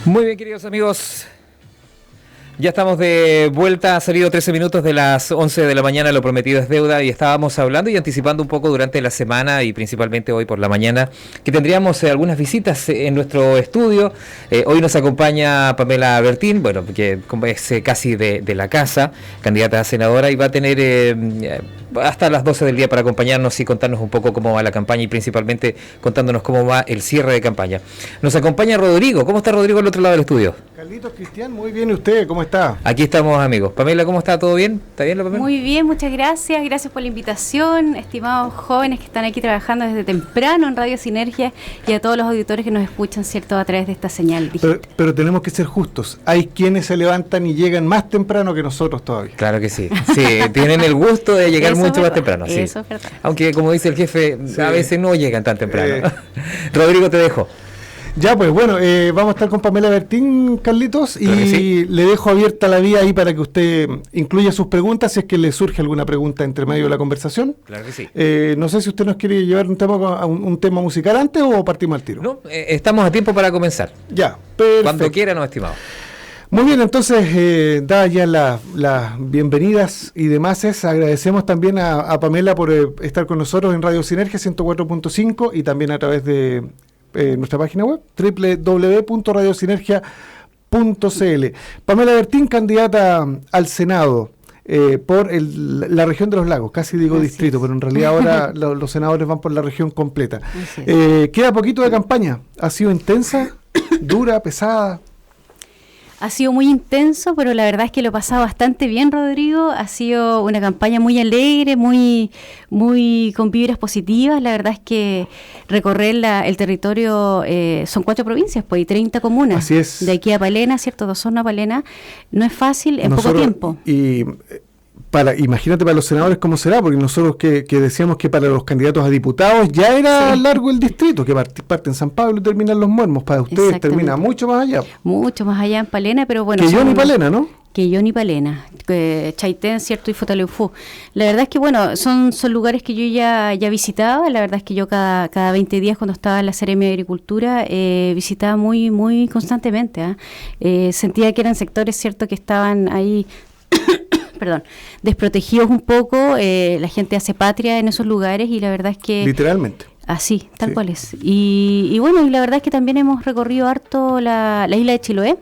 Muy bien, queridos amigos. Ya estamos de vuelta, ha salido 13 minutos de las 11 de la mañana, lo prometido es deuda, y estábamos hablando y anticipando un poco durante la semana y principalmente hoy por la mañana que tendríamos algunas visitas en nuestro estudio. Hoy nos acompaña Pamela Bertín, bueno, que es casi de la casa, candidata a senadora, y va a tener hasta las 12 del día para acompañarnos y contarnos un poco cómo va la campaña y principalmente contándonos cómo va el cierre de campaña. Nos acompaña Rodrigo. ¿Cómo está Rodrigo al otro lado del estudio? Carlitos, Cristian, muy bien. ¿Y usted cómo está? Aquí estamos, amigos. Pamela, ¿cómo está? ¿Todo bien? ¿Está bien la Pamela? Muy bien, muchas gracias. Gracias por la invitación, estimados jóvenes que están aquí trabajando desde temprano en Radio Sinergia y a todos los auditores que nos escuchan, ¿cierto?, a través de esta señal digital. Pero tenemos que ser justos. Hay quienes se levantan y llegan más temprano que nosotros todavía. Claro que sí. Sí, tienen el gusto de llegar Eso mucho es más temprano. Sí. Eso es verdad. Aunque, como dice el jefe, Sí. a veces no llegan tan temprano. Rodrigo, te dejo. Ya, pues bueno, vamos a estar con Pamela Bertín, Carlitos, Claro y sí. le dejo abierta la vía ahí para que usted incluya sus preguntas si es que le surge alguna pregunta entre medio de la conversación. Claro que sí. No sé si usted nos quiere llevar un tema musical antes o partimos al tiro. No, estamos a tiempo para comenzar. Ya, perfecto. Cuando quiera, no, estimado. Muy bien, entonces, dadas ya las bienvenidas y demás, agradecemos también a Pamela por estar con nosotros en Radio Sinergia 104.5 y también a través de nuestra página web www.radiosinergia.cl. Pamela Bertín, candidata al Senado por la región de los lagos, casi digo Así distrito, es. pero en realidad ahora los senadores van por la región completa. Así es. Queda poquito de campaña, ¿ha sido intensa, dura, pesada? Ha sido muy intenso, pero la verdad es que lo he pasado bastante bien, Rodrigo. Ha sido una campaña muy alegre, muy con vibras positivas. La verdad es que recorrer el territorio, son 4 provincias, pues, y 30 comunas. Así es. De aquí a Palena, ¿cierto? De Osorno a Palena. No es fácil en poco tiempo. Y imagínate para los senadores cómo será, porque nosotros que decíamos que para los candidatos a diputados ya era Sí. largo el distrito, que parte en San Pablo y termina en Los Muermos. Para ustedes Exactamente. termina mucho más allá. Mucho más allá en Palena, pero bueno. Que yo son- ni Palena, ¿no? Que yo ni Palena, Chaitén, ¿cierto? Y Futaleufú. La verdad es que, bueno, son lugares que yo ya visitaba. La verdad es que yo cada 20 días, cuando estaba en la Seremia de Agricultura, visitaba muy constantemente. Sentía que eran sectores, ¿cierto?, que estaban ahí perdón, desprotegidos un poco. La gente hace patria en esos lugares y la verdad es que... Literalmente. Así, tal Sí. cual es. Y bueno, y la verdad es que también hemos recorrido harto la isla de Chiloé.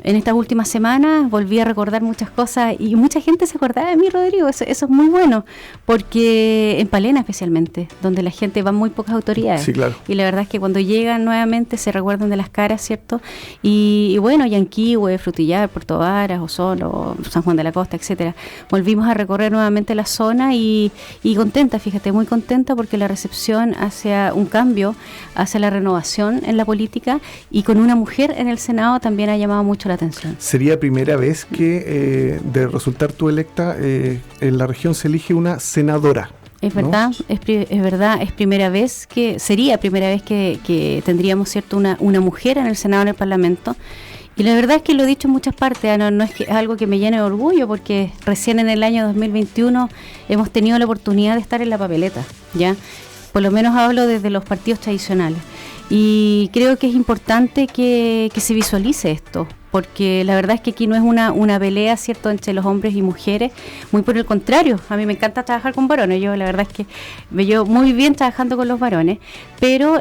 En estas últimas semanas volví a recordar muchas cosas y mucha gente se acordaba de mí, Rodrigo. Eso es muy bueno, porque en Palena especialmente, donde la gente va muy pocas autoridades. Sí, claro. Y la verdad es que cuando llegan nuevamente se recuerdan de las caras, ¿cierto? Y bueno, Yanquihue, Frutillar, Puerto Varas, Osorno, San Juan de la Costa, etcétera. Volvimos a recorrer nuevamente la zona y contenta, fíjate, muy contenta porque la recepción hacia un cambio, hacia la renovación en la política y con una mujer en el Senado también ha llamado mucho la atención. Sería primera vez que de resultar tú electa en la región se elige una senadora. Es ¿no? verdad, es verdad, sería primera vez que tendríamos, ¿cierto?, una mujer en el Senado, en el Parlamento. Y la verdad es que lo he dicho en muchas partes, no es que es algo que me llene de orgullo, porque recién en el año 2021 hemos tenido la oportunidad de estar en la papeleta, ¿ya? Por lo menos hablo desde los partidos tradicionales. Y creo que es importante que se visualice esto, porque la verdad es que aquí no es una pelea, ¿cierto?, entre los hombres y mujeres, muy por el contrario. A mí me encanta trabajar con varones, yo la verdad es que me llevo muy bien trabajando con los varones, pero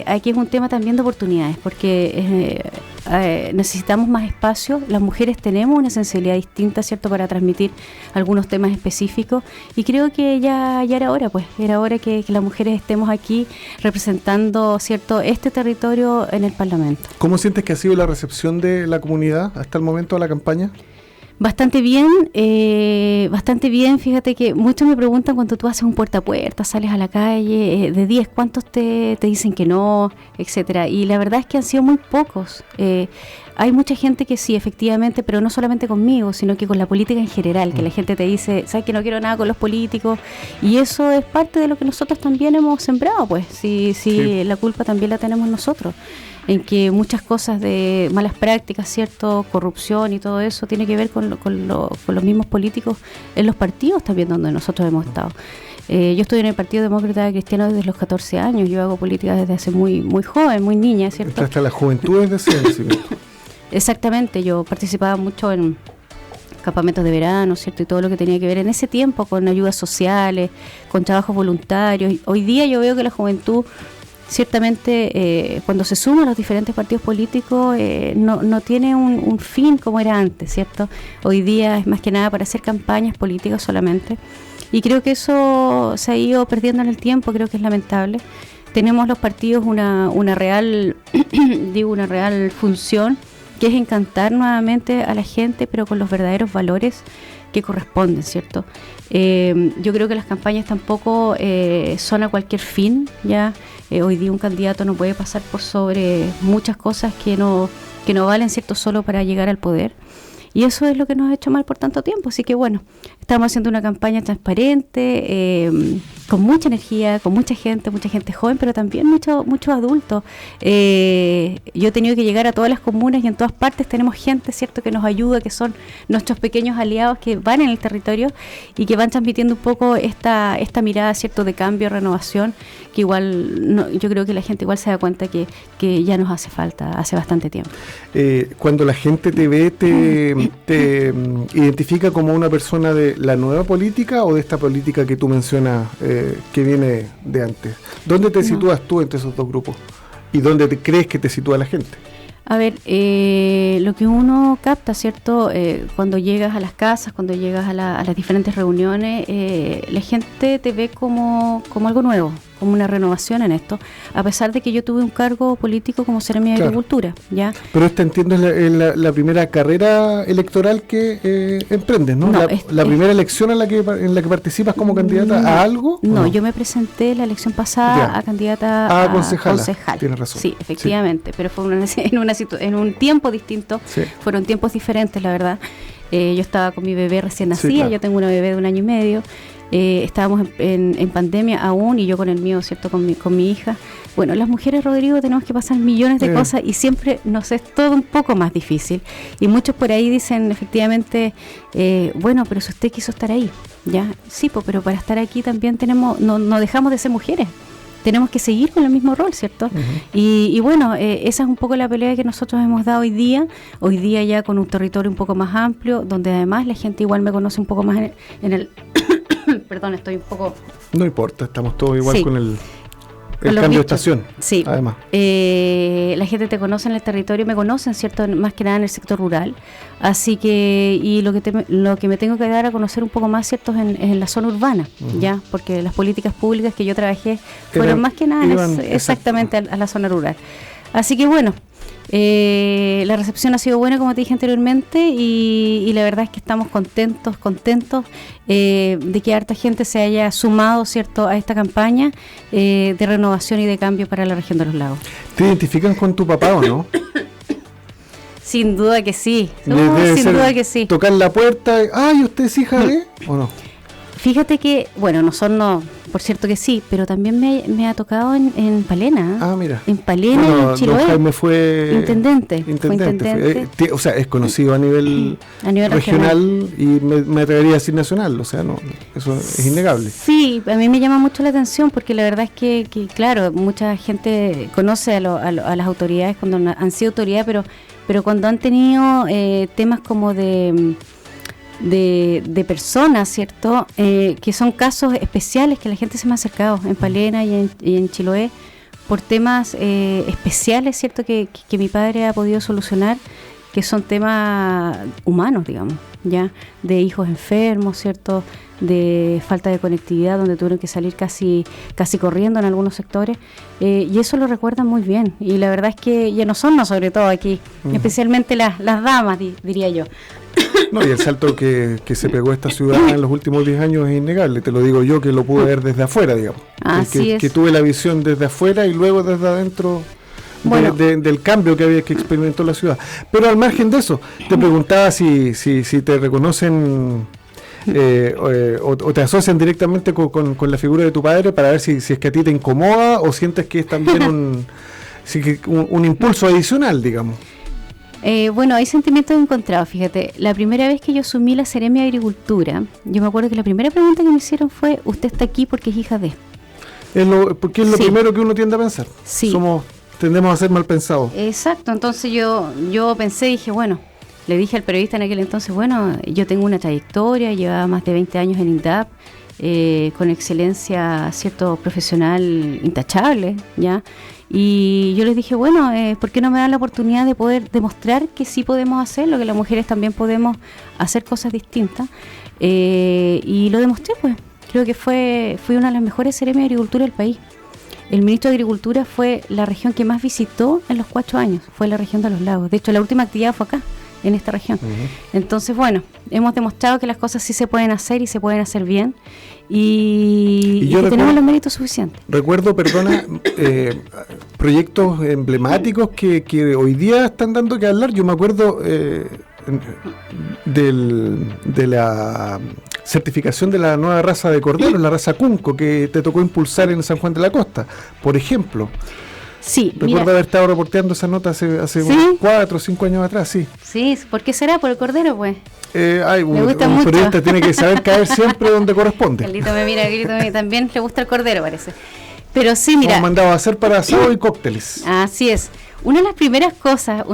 aquí es un tema también de oportunidades, porque necesitamos más espacio. Las mujeres tenemos una sensibilidad distinta, ¿cierto?, para transmitir algunos temas específicos, y creo que ya era hora, pues, era hora que las mujeres estemos aquí representando, ¿cierto?, este territorio en el Parlamento. ¿Cómo sientes que ha sido la recepción de la comunidad hasta el momento de la campaña? Bastante bien, fíjate que muchos me preguntan cuando tú haces un puerta a puerta, sales a la calle, de 10, ¿cuántos te dicen que no?, etcétera? Y la verdad es que han sido muy pocos. Hay mucha gente que sí, efectivamente, pero no solamente conmigo, sino que con la política en general, que la gente te dice, ¿sabes que no quiero nada con los políticos? Y eso es parte de lo que nosotros también hemos sembrado, pues, sí. La culpa también la tenemos nosotros, en que muchas cosas de malas prácticas, ¿cierto?, corrupción y todo eso, tiene que ver con los mismos políticos en los partidos también donde nosotros hemos estado. Yo estoy en el Partido Demócrata Cristiano desde los 14 años, yo hago política desde hace muy joven, muy niña, ¿cierto? Hasta la juventud es de ciencia. Exactamente, yo participaba mucho en campamentos de verano, ¿cierto? Y todo lo que tenía que ver en ese tiempo con ayudas sociales, con trabajos voluntarios. Hoy día yo veo que la juventud, ciertamente, cuando se suma a los diferentes partidos políticos, no tiene un fin como era antes, ¿cierto? Hoy día es más que nada para hacer campañas políticas solamente. Y creo que eso se ha ido perdiendo en el tiempo, creo que es lamentable. Tenemos los partidos una real, una real función, que es encantar nuevamente a la gente, pero con los verdaderos valores que corresponden, ¿cierto? Yo creo que las campañas tampoco son a cualquier fin, ¿ya? Hoy día un candidato no puede pasar por sobre muchas cosas que no valen, ¿cierto?, solo para llegar al poder. Y eso es lo que nos ha hecho mal por tanto tiempo. Así que bueno, estamos haciendo una campaña transparente, con mucha energía, con mucha gente joven, pero también muchos adultos. Yo he tenido que llegar a todas las comunas y en todas partes tenemos gente, ¿cierto?, que nos ayuda, que son nuestros pequeños aliados que van en el territorio y que van transmitiendo un poco esta mirada, ¿cierto?, de cambio, renovación, que igual yo creo que la gente igual se da cuenta que ya nos hace falta, hace bastante tiempo. Cuando la gente te ve, te identifica como una persona de la nueva política o de esta política que tú mencionas que viene de antes. ¿Dónde te sitúas tú entre esos dos grupos? ¿Y dónde crees que te sitúa la gente? A ver, lo que uno capta, ¿cierto? Cuando llegas a las casas, cuando llegas a las diferentes reuniones, la gente te ve como algo nuevo, como una renovación en esto, a pesar de que yo tuve un cargo político como Seremi de Agricultura, ¿ya? Pero esta, entiendo, es la primera carrera electoral que emprendes, ¿no? La primera elección en la que participas como candidata a algo. No, yo me presenté la elección pasada a candidata a concejal. Tienes razón. Sí, efectivamente, pero fue en un tiempo distinto, fueron tiempos diferentes, la verdad. Yo estaba con mi bebé recién nacida, yo tengo una bebé de 1 año y medio. Estábamos en pandemia aún y yo con el mío, ¿cierto?, con mi hija. Bueno, las mujeres, Rodrigo, tenemos que pasar millones de cosas y siempre nos es todo un poco más difícil. Y muchos por ahí dicen efectivamente, bueno, pero si usted quiso estar ahí, ¿ya? Sí, pero para estar aquí también no dejamos de ser mujeres. Tenemos que seguir con el mismo rol, ¿cierto? Y bueno, esa es un poco la pelea que nosotros hemos dado hoy día ya con un territorio un poco más amplio, donde además la gente igual me conoce un poco más en el perdón, estoy un poco... No importa, estamos todos igual con el cambio de estación. Sí, además. La gente te conoce en el territorio, me conocen, ¿cierto?, más que nada en el sector rural. Así que, y lo que me tengo que dar a conocer un poco más, ¿cierto?, en la zona urbana, ¿ya? Porque las políticas públicas que yo trabajé fueron más que nada exactamente a la zona rural. Así que bueno, la recepción ha sido buena, como te dije anteriormente, y la verdad es que estamos contentos de que harta gente se haya sumado, ¿cierto?, a esta campaña de renovación y de cambio para la región de los lagos. ¿Te identifican con tu papá o no? Sin duda que sí, sin duda que sí. Tocar la puerta, ¿y usted es hija de? ¿O no? Fíjate que, bueno, nosotros no, por cierto que sí, pero también me ha tocado en Palena. Ah, mira. En Palena y en Chiloé. Don Jaime fue intendente. O sea, es conocido a nivel regional y me atrevería a decir nacional, o sea, no, eso es innegable. Sí, a mí me llama mucho la atención porque la verdad es que claro, mucha gente conoce a las autoridades cuando han sido autoridades, pero cuando han tenido temas como de personas, ¿cierto?, que son casos especiales que la gente se me ha acercado en Palena y en Chiloé por temas especiales, ¿cierto?, que mi padre ha podido solucionar, que son temas humanos, digamos, ya, de hijos enfermos, ¿cierto?, de falta de conectividad, donde tuvieron que salir casi corriendo en algunos sectores, y eso lo recuerdan muy bien, y la verdad es que ya no son, sobre todo aquí, especialmente las damas, diría yo. No, y el salto que se pegó esta ciudad en los últimos 10 años es innegable, te lo digo yo que lo pude ver desde afuera, digamos. Que tuve la visión desde afuera y luego desde adentro del cambio que experimentó la ciudad. Pero al margen de eso, te preguntaba si te reconocen o te asocian directamente con la figura de tu padre para ver si es que a ti te incomoda o sientes que es también un impulso adicional, digamos. Bueno, hay sentimientos encontrados, fíjate. La primera vez que yo asumí la Seremi de Agricultura, yo me acuerdo que la primera pregunta que me hicieron fue: ¿usted está aquí porque es hija de? Porque es lo primero que uno tiende a pensar. Sí. tendemos a ser mal pensados. Exacto, entonces yo pensé, dije, bueno, le dije al periodista en aquel entonces, bueno, yo tengo una trayectoria, llevaba más de 20 años en INDAP, con excelencia, cierto, profesional intachable, ¿ya? Y yo les dije, bueno, ¿por qué no me dan la oportunidad de poder demostrar que sí podemos hacerlo, que las mujeres también podemos hacer cosas distintas? Y lo demostré, pues. Creo que fui una de las mejores seremias de Agricultura del país. El ministro de Agricultura fue la región que más visitó en los 4 años, fue la región de los lagos. De hecho, la última actividad fue acá, en esta región. Entonces, bueno, hemos demostrado que las cosas sí se pueden hacer y se pueden hacer bien, y que tenemos los méritos suficientes. Recuerdo, perdona, proyectos emblemáticos que hoy día están dando que hablar. Yo me acuerdo de la certificación de la nueva raza de corderos, la raza Cunco, que te tocó impulsar en San Juan de la Costa, por ejemplo. Sí, recuerdo haber estado reporteando esa nota hace ¿sí? unos 4 o 5 años atrás, sí. Sí, ¿por qué será? ¿Por el cordero, pues? Un periodista tiene que saber caer siempre donde corresponde. Carlito me mira, también le gusta el cordero, parece. Pero sí, mira. Hemos mandado a hacer para asado y cócteles. Así es. Una de las primeras cosas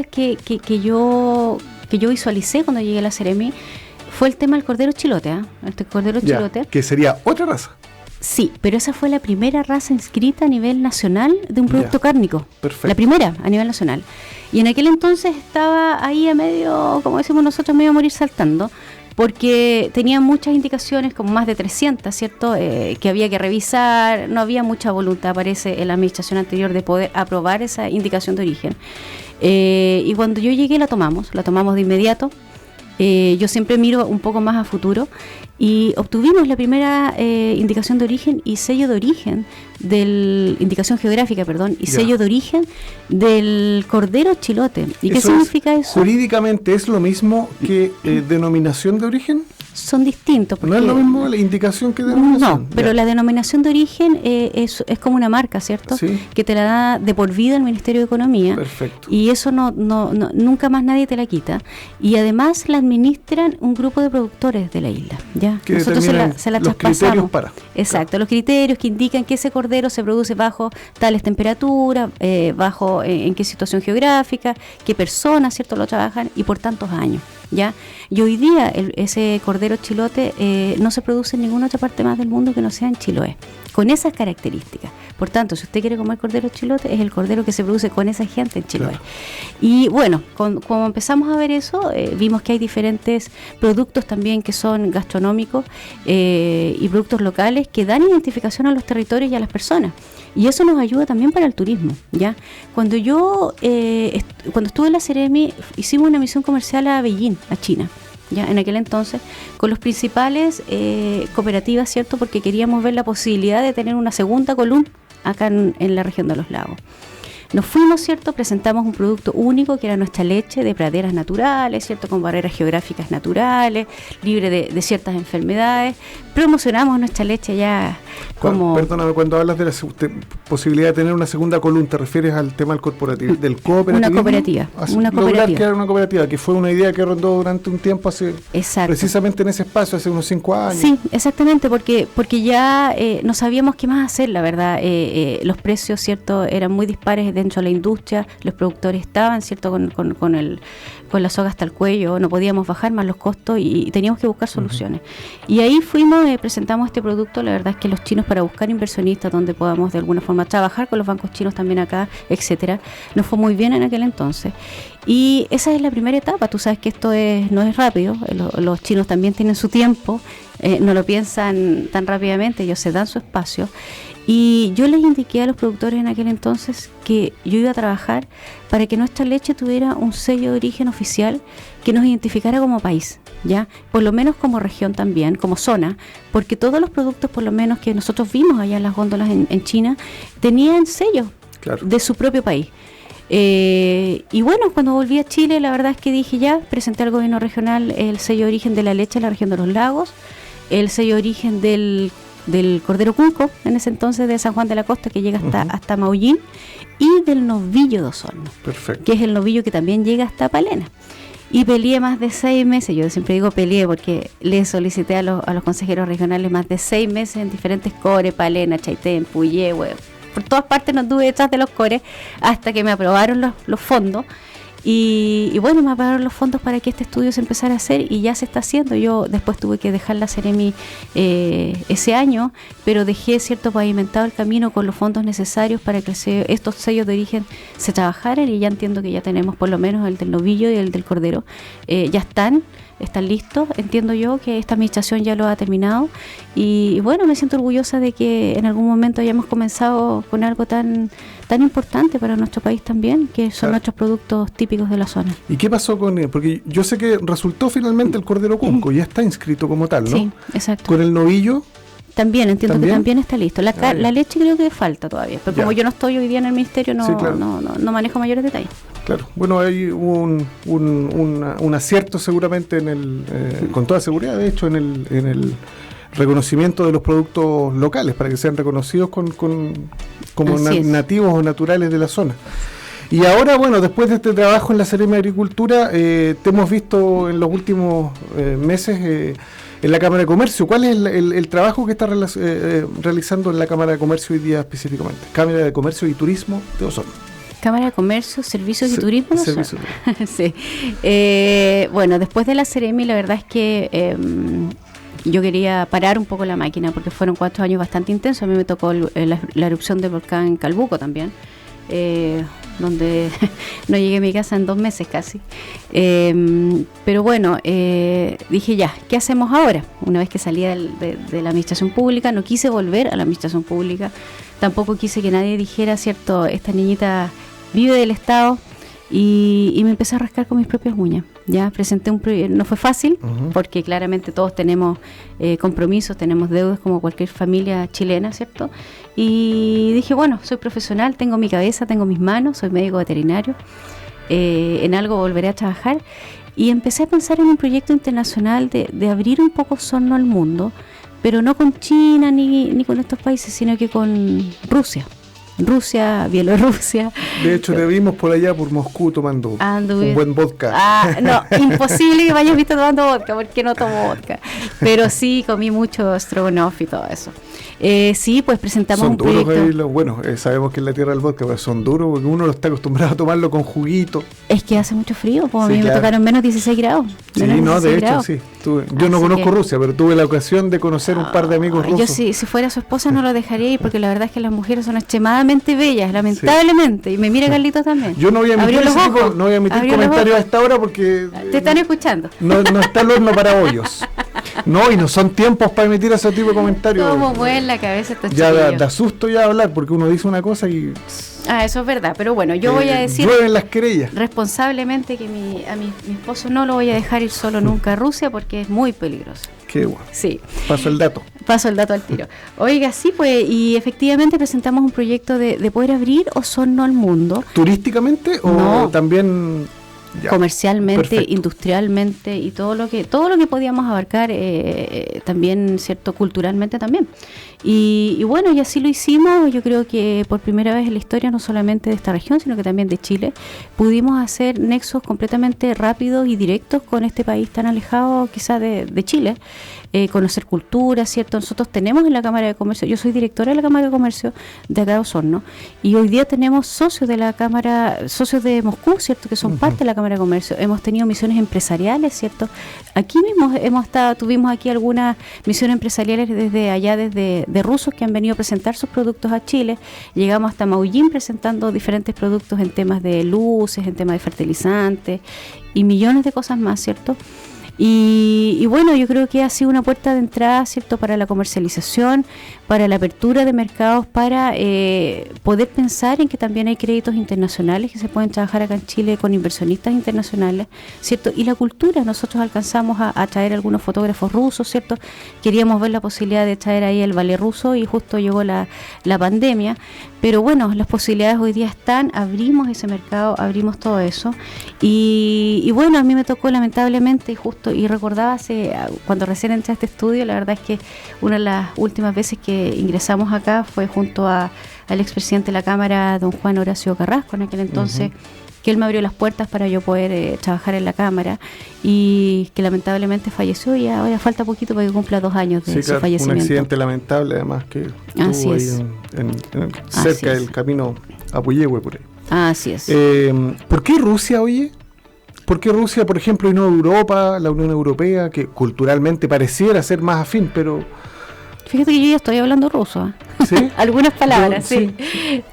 que yo visualicé cuando llegué a la Seremi fue el tema del cordero chilote, el cordero chilote. Que sería otra raza. Sí, pero esa fue la primera raza inscrita a nivel nacional de un producto cárnico. Perfecto. La primera a nivel nacional. Y en aquel entonces estaba ahí a medio, como decimos nosotros, medio a morir saltando, porque tenía muchas indicaciones, como más de 300, ¿cierto? Que había que revisar, no había mucha voluntad, parece, en la administración anterior de poder aprobar esa indicación de origen. Y cuando yo llegué la tomamos de inmediato. Yo siempre miro un poco más a futuro y obtuvimos la primera indicación de origen y sello de origen indicación geográfica, sello de origen del cordero chilote. ¿Y qué significa eso? Jurídicamente es lo mismo que denominación de origen. Son distintos. ¿No es lo mismo la indicación que denominación? No, pero la denominación de origen es como una marca, ¿cierto? Sí. Que te la da de por vida el Ministerio de Economía. Perfecto. Y eso nunca más nadie te la quita. Y además la administran un grupo de productores de la isla, ¿ya? Que nosotros se la los traspasamos. Exacto, los criterios que indican que ese cordero se produce bajo tales temperaturas, bajo en qué situación geográfica, qué personas, ¿cierto?, lo trabajan y por tantos años, ¿ya? Y hoy día ese cordero chilote no se produce en ninguna otra parte más del mundo que no sea en Chiloé, con esas características. Por tanto, si usted quiere comer cordero chilote, es el cordero que se produce con esa gente en Chiloé. Claro. Y bueno, como empezamos a ver eso, vimos que hay diferentes productos también que son gastronómicos y productos locales que dan identificación a los territorios y a las personas. Y eso nos ayuda también para el turismo, ¿ya? Cuando estuve en la Seremi, hicimos una misión comercial a Beijing, a China, ya en aquel entonces, con los principales cooperativas, ¿cierto? Porque queríamos ver la posibilidad de tener una segunda columna acá en la región de los lagos. Nos fuimos, ¿cierto? Presentamos un producto único que era nuestra leche de praderas naturales, ¿cierto? Con barreras geográficas naturales, libre de ciertas enfermedades. Promocionamos nuestra leche ya como... Perdóname, cuando hablas de la posibilidad de tener una segunda columna, ¿te refieres al tema del cooperativismo? Una cooperativa. Crear una cooperativa, que fue una idea que rondó durante un tiempo precisamente en ese espacio, hace unos 5 años. Sí, exactamente, porque ya no sabíamos qué más hacer, la verdad. Los precios, ¿cierto?, eran muy dispares dentro de la industria, los productores estaban, ¿cierto?, con la soga hasta el cuello, no podíamos bajar más los costos y teníamos que buscar soluciones. Y ahí fuimos, presentamos este producto, la verdad es que los chinos, para buscar inversionistas donde podamos de alguna forma trabajar con los bancos chinos también acá, etcétera, nos fue muy bien en aquel entonces. Y esa es la primera etapa. Tú sabes que esto no es rápido, los chinos también tienen su tiempo, no lo piensan tan rápidamente, ellos se dan su espacio. Y yo les indiqué a los productores en aquel entonces que yo iba a trabajar para que nuestra leche tuviera un sello de origen oficial que nos identificara como país, ¿ya? Por lo menos como región también, como zona, porque todos los productos, por lo menos que nosotros vimos allá en las góndolas en China, tenían sello de su propio país. Y bueno, cuando volví a Chile, la verdad es que dije ya, presenté al gobierno regional el sello de origen de la leche en la región de los lagos, el sello de origen del cordero Cunco, en ese entonces de San Juan de la Costa, que llega hasta Maullín, y del novillo de Osorno, que es el novillo que también llega hasta Palena. Y peleé más de 6 meses, yo siempre digo peleé porque le solicité a los consejeros regionales más de 6 meses en diferentes Core, Palena, Chaitén, Puyehue, por todas partes no anduve detrás de los cores hasta que me aprobaron los fondos. Y bueno, me aprobaron los fondos para que este estudio se empezara a hacer y ya se está haciendo. Yo después tuve que dejar la Ceremi ese año, pero dejé cierto pavimentado el camino con los fondos necesarios para que estos sellos de origen se trabajaran, y ya entiendo que ya tenemos por lo menos el del novillo y el del cordero. Ya están listos. Entiendo yo que esta administración ya lo ha terminado y bueno, me siento orgullosa de que en algún momento hayamos comenzado con algo tan importante para nuestro país también, que son nuestros productos típicos de la zona. ¿Y qué pasó con él? Porque yo sé que resultó finalmente el cordero Cunco, ya está inscrito como tal, ¿no? Sí, exacto. Con el novillo también, entiendo que también está listo. La leche creo que falta todavía, pero como yo no estoy hoy día en el ministerio, no manejo mayores detalles. Claro, bueno, hay un acierto seguramente con toda seguridad, de hecho, en el reconocimiento de los productos locales, para que sean reconocidos como nativos o naturales de la zona. Y ahora, bueno, después de este trabajo en la Seremi de Agricultura, te hemos visto en los últimos meses en la Cámara de Comercio. ¿Cuál es el trabajo que está realizando en la Cámara de Comercio hoy día específicamente? Cámara de Comercio y Turismo de Osorno. Cámara de Comercio, Servicios y Turismo. Sí. Bueno, después de la Ceremi, la verdad es que yo quería parar un poco la máquina porque fueron 4 años bastante intensos. A mí me tocó la erupción del volcán Calbuco también, donde no llegué a mi casa en 2 meses casi. Pero bueno, dije ya, ¿qué hacemos ahora? Una vez que salí de la administración pública, no quise volver a la administración pública, tampoco quise que nadie dijera, cierto, esta niñita vive del Estado, y me empecé a rascar con mis propias uñas. Ya presenté un proyecto, no fue fácil, porque claramente todos tenemos compromisos, tenemos deudas como cualquier familia chilena, ¿cierto? Y dije, bueno, soy profesional, tengo mi cabeza, tengo mis manos, soy médico veterinario, en algo volveré a trabajar, y empecé a pensar en un proyecto internacional de abrir un poco Osorno al mundo, pero no con China ni con estos países, sino que con Rusia, Bielorrusia. De hecho, te vimos por allá por Moscú tomando un buen vodka. No, imposible que me hayas visto tomando vodka, porque no tomo vodka. Pero sí, comí mucho stroganoff y todo eso. Sí, pues presentamos un proyecto. Sabemos que es la tierra del vodka, pero son duros porque uno lo está acostumbrado a tomarlo con juguito. Es que hace mucho frío, pues a mí me tocaron menos 16 grados. Sí, de hecho, sí. Yo no conozco Rusia, pero tuve la ocasión de conocer un par de amigos rusos. Yo si fuera su esposa no lo dejaría ir, porque la verdad es que las mujeres son extremadamente bellas, lamentablemente. Y me mira Carlitos también. Yo no voy a emitir comentarios a esta hora porque... Te están escuchando. No está el horno para bollos. No, y no son tiempos para emitir ese tipo de comentarios. ¿Cómo mueve la cabeza estos ya da susto ya hablar, porque uno dice una cosa y... eso es verdad, pero bueno, yo voy a decir llueven las querellas responsablemente que mi esposo no lo voy a dejar ir solo nunca a Rusia porque es muy peligroso. Qué bueno. Sí. Paso el dato al tiro. Oiga, sí, pues, y efectivamente presentamos un proyecto de poder abrir Osorno al mundo. ¿Turísticamente o también comercialmente, perfecto, industrialmente y todo lo que podíamos abarcar, también, cierto, culturalmente también? Y bueno, y así lo hicimos. Yo creo que por primera vez en la historia, no solamente de esta región, sino que también de Chile, pudimos hacer nexos completamente rápidos y directos con este país tan alejado quizás de Chile. Conocer cultura, ¿cierto? Nosotros tenemos en la Cámara de Comercio, yo soy directora de la Cámara de Comercio de acá de Osorno, y hoy día tenemos socios de la Cámara, socios de Moscú, ¿cierto? Que son parte de la Cámara de Comercio. Hemos tenido misiones empresariales, ¿cierto? Aquí mismo tuvimos aquí algunas misiones empresariales desde rusos que han venido a presentar sus productos a Chile. Llegamos hasta Maullín presentando diferentes productos en temas de luces, en temas de fertilizantes y millones de cosas más, ¿cierto? Y bueno, yo creo que ha sido una puerta de entrada, ¿cierto?, para la comercialización, para la apertura de mercados, para poder pensar en que también hay créditos internacionales que se pueden trabajar acá en Chile con inversionistas internacionales, ¿cierto? Y la cultura, nosotros alcanzamos a traer algunos fotógrafos rusos, ¿cierto? Queríamos ver la posibilidad de traer ahí el ballet ruso y justo llegó la pandemia, pero bueno, las posibilidades hoy día están, abrimos ese mercado, abrimos todo eso, y bueno, a mí me tocó lamentablemente y recordaba cuando recién entré a este estudio, la verdad es que una de las últimas veces que ingresamos acá fue junto al expresidente de la Cámara, don Juan Horacio Carrasco, en aquel entonces, que que él me abrió las puertas para yo poder trabajar en la Cámara, y que lamentablemente falleció, y ahora falta poquito para que cumpla 2 años de su fallecimiento. Un accidente lamentable, además, que Así estuvo es. ahí cerca del camino a Puyehue, por ahí. Así es. ¿Por qué Rusia, oye? ¿Por qué Rusia, por ejemplo, y no Europa, la Unión Europea, que culturalmente pareciera ser más afín, pero... Fíjate que yo ya estoy hablando ruso, ¿Sí? Algunas palabras, Sí.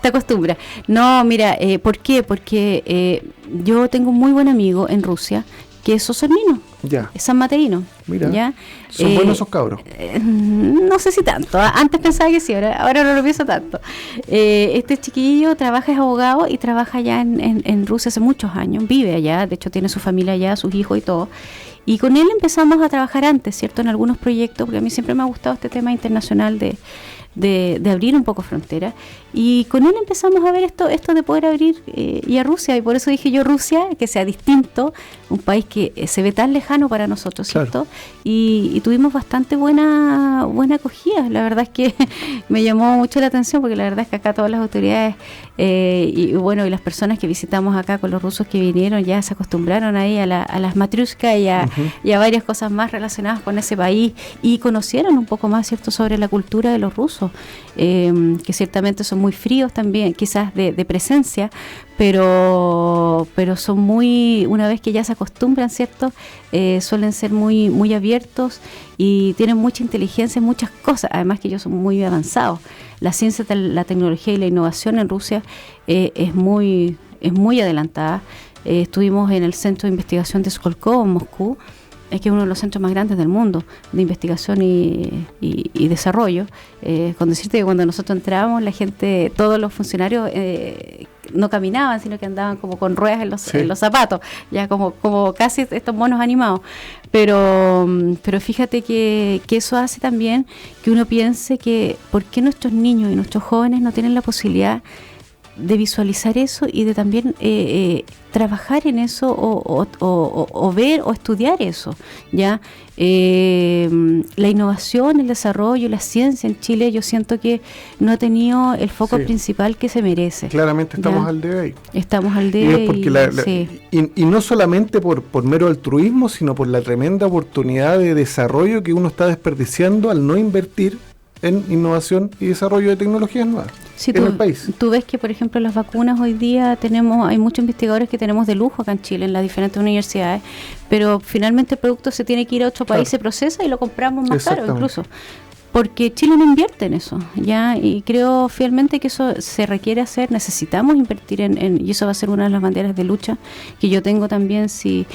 Te acostumbras. No, mira, ¿por qué? Porque yo tengo un muy buen amigo en Rusia que es osornino, Ya, es sanmaterino. mira, ¿Ya? son buenos esos cabros. No sé si tanto, antes pensaba que sí, ahora no lo pienso tanto. Este chiquillo trabaja, es abogado y trabaja allá en Rusia hace muchos años, vive allá, de hecho tiene su familia allá, sus hijos y todo. Y con él empezamos a trabajar antes, ¿cierto? En algunos proyectos, porque a mí siempre me ha gustado este tema internacional de abrir un poco fronteras. Y con él empezamos a ver esto de poder abrir y a Rusia, y por eso dije yo Rusia, que sea distinto, un país que se ve tan lejano para nosotros, ¿cierto? Claro. Y tuvimos bastante buena acogida. La verdad es que me llamó mucho la atención, porque la verdad es que acá todas las autoridades y las personas que visitamos acá con los rusos que vinieron ya se acostumbraron ahí a las matruscas y a varias cosas más relacionadas con ese país, y conocieron un poco más, ¿cierto?, sobre la cultura de los rusos, que ciertamente son muy fríos también, quizás de presencia, pero son muy, una vez que ya se acostumbran, ¿cierto?, suelen ser muy, muy abiertos y tienen mucha inteligencia en muchas cosas, además que ellos son muy avanzados. La ciencia, la tecnología y la innovación en Rusia es muy adelantada. Estuvimos en el Centro de Investigación de Skolkovo en Moscú, que es uno de los centros más grandes del mundo de investigación y desarrollo. Con decirte que cuando nosotros entrábamos, la gente, todos los funcionarios no caminaban, sino que andaban como con ruedas en los zapatos, ya como casi estos monos animados. Pero fíjate que eso hace también que uno piense que ¿por qué nuestros niños y nuestros jóvenes no tienen la posibilidad de visualizar eso y de también trabajar en eso o ver o estudiar eso? Ya la innovación, el desarrollo, la ciencia en Chile, yo siento que no ha tenido el foco principal que se merece. Claramente estamos ¿ya? al debe ahí. Estamos al Y debe. es porque y no solamente por mero altruismo, sino por la tremenda oportunidad de desarrollo que uno está desperdiciando al no invertir en innovación y desarrollo de tecnologías nuevas en el país. Tú ves que, por ejemplo, las vacunas hoy día hay muchos investigadores que tenemos de lujo acá en Chile, en las diferentes universidades, pero finalmente el producto se tiene que ir a otro país, se procesa y lo compramos más caro incluso. Porque Chile no invierte en eso, ¿ya? Y creo fielmente que eso se requiere hacer, necesitamos invertir y eso va a ser una de las banderas de lucha que yo tengo también si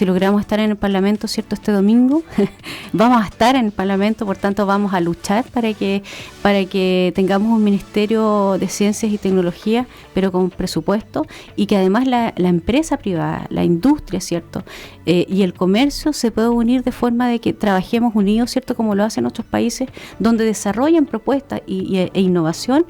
logramos estar en el Parlamento, ¿cierto?, este domingo. Vamos a estar en el Parlamento, por tanto vamos a luchar para que tengamos un Ministerio de Ciencias y Tecnología, pero con presupuesto, y que además la empresa privada, la industria, ¿cierto?, y el comercio se pueda unir de forma de que trabajemos unidos, ¿cierto?, como lo hacen otros países, donde desarrollan propuestas e innovación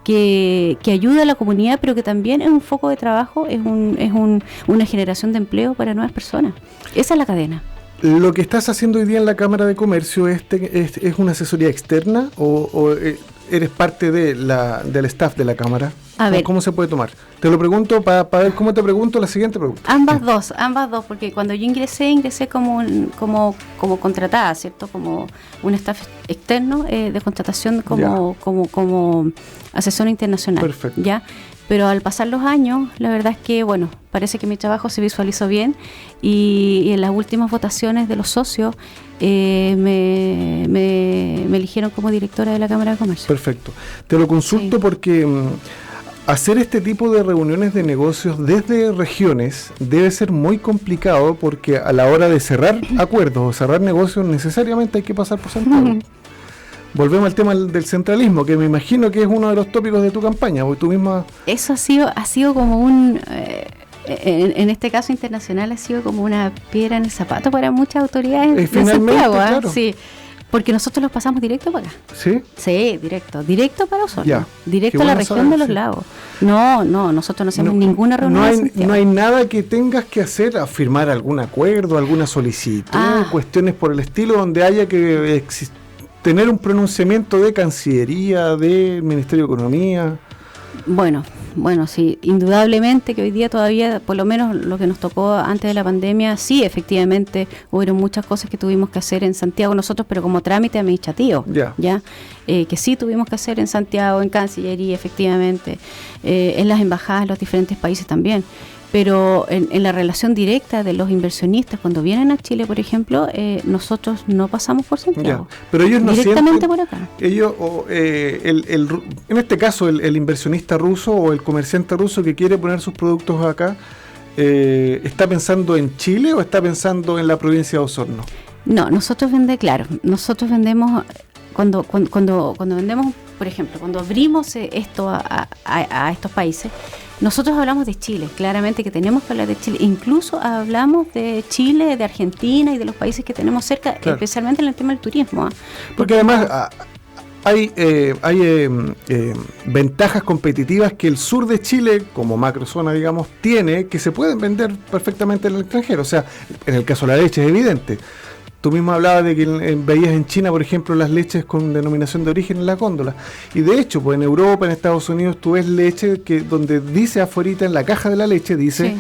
que ayuda a la comunidad, pero que también es un foco de trabajo, es una generación de empleo para nuevas personas. Esa es la cadena. ¿Lo que estás haciendo hoy día en la Cámara de Comercio es una asesoría externa o eres parte del staff de la Cámara? A ver. ¿Cómo se puede tomar? Te lo pregunto para ver cómo te pregunto la siguiente pregunta. Ambas dos, porque cuando yo ingresé como contratada, ¿cierto? Como un staff externo de contratación como asesor internacional. Perfecto. ¿Ya? Pero al pasar los años, la verdad es que, parece que mi trabajo se visualizó bien y en las últimas votaciones de los socios me eligieron como directora de la Cámara de Comercio. Perfecto. Te lo consulto porque hacer este tipo de reuniones de negocios desde regiones debe ser muy complicado, porque a la hora de cerrar acuerdos o cerrar negocios necesariamente hay que pasar por Santiago. Volvemos al tema del centralismo, que me imagino que es uno de los tópicos de tu campaña, porque tú misma... Eso ha sido como en este caso internacional, ha sido como una piedra en el zapato para muchas autoridades de Santiago. Claro. Sí, porque nosotros los pasamos directo para acá. ¿Sí? Sí, directo para Osorno, directo a la región saber, de los lagos. No, nosotros no hacemos ninguna reunión. No hay nada que tengas que hacer, a firmar algún acuerdo, alguna solicitud, cuestiones por el estilo, donde haya que tener un pronunciamiento de Cancillería, del Ministerio de Economía. Bueno, Bueno, sí, indudablemente que hoy día todavía, por lo menos lo que nos tocó antes de la pandemia, sí, efectivamente, hubieron muchas cosas que tuvimos que hacer en Santiago nosotros, pero como trámite administrativo, ¿ya? Que sí tuvimos que hacer en Santiago, en Cancillería, efectivamente, en las embajadas de los diferentes países también. Pero en la relación directa de los inversionistas, cuando vienen a Chile, por ejemplo, nosotros no pasamos por Santiago. Ya. Pero ellos no directamente sienten, por acá. Ellos, en este caso, el inversionista ruso o el comerciante ruso que quiere poner sus productos acá, ¿está pensando en Chile o está pensando en la provincia de Osorno? No, nosotros vendemos cuando vendemos, por ejemplo, cuando abrimos esto a estos países. Nosotros hablamos de Chile, claramente que tenemos que hablar de Chile, incluso hablamos de Chile, de Argentina y de los países que tenemos cerca, claro, especialmente en el tema del turismo. Porque además hay ventajas competitivas que el sur de Chile, como macrozona, digamos, tiene, que se pueden vender perfectamente en el extranjero. O sea, en el caso de la leche es evidente. Tú mismo hablabas de que veías en China, por ejemplo, las leches con denominación de origen en la góndola. Y de hecho, pues en Europa, en Estados Unidos, tú ves leche que donde dice afuera en la caja de la leche, dice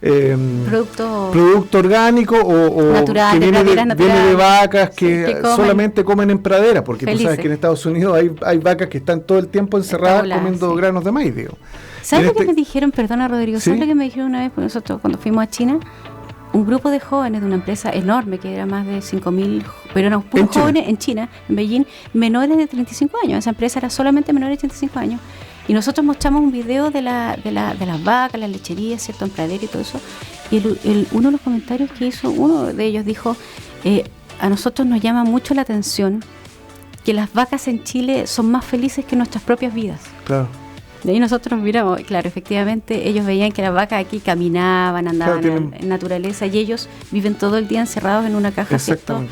producto orgánico o natural, que viene de vacas que solamente comen en pradera, porque felices. Tú sabes que en Estados Unidos hay vacas que están todo el tiempo encerradas comiendo granos de maíz, digo. ¿Sabes lo que me dijeron? Perdona, Rodrigo, ¿sabes lo que me dijeron una vez nosotros cuando fuimos a China? Un grupo de jóvenes de una empresa enorme que era más de 5.000, pero eran puros jóvenes en China, en Beijing, menores de 35 años. Esa empresa era solamente menores de 35 años. Y nosotros mostramos un video de las vacas, las lecherías, ¿cierto? En pradera y todo eso. Y uno de los comentarios que hizo, uno de ellos dijo, a nosotros nos llama mucho la atención que las vacas en Chile son más felices que nuestras propias vidas. Claro. De ahí nosotros miramos, claro, efectivamente, ellos veían que las vacas aquí caminaban, andaban en naturaleza, y ellos viven todo el día encerrados en una caja, ¿cierto?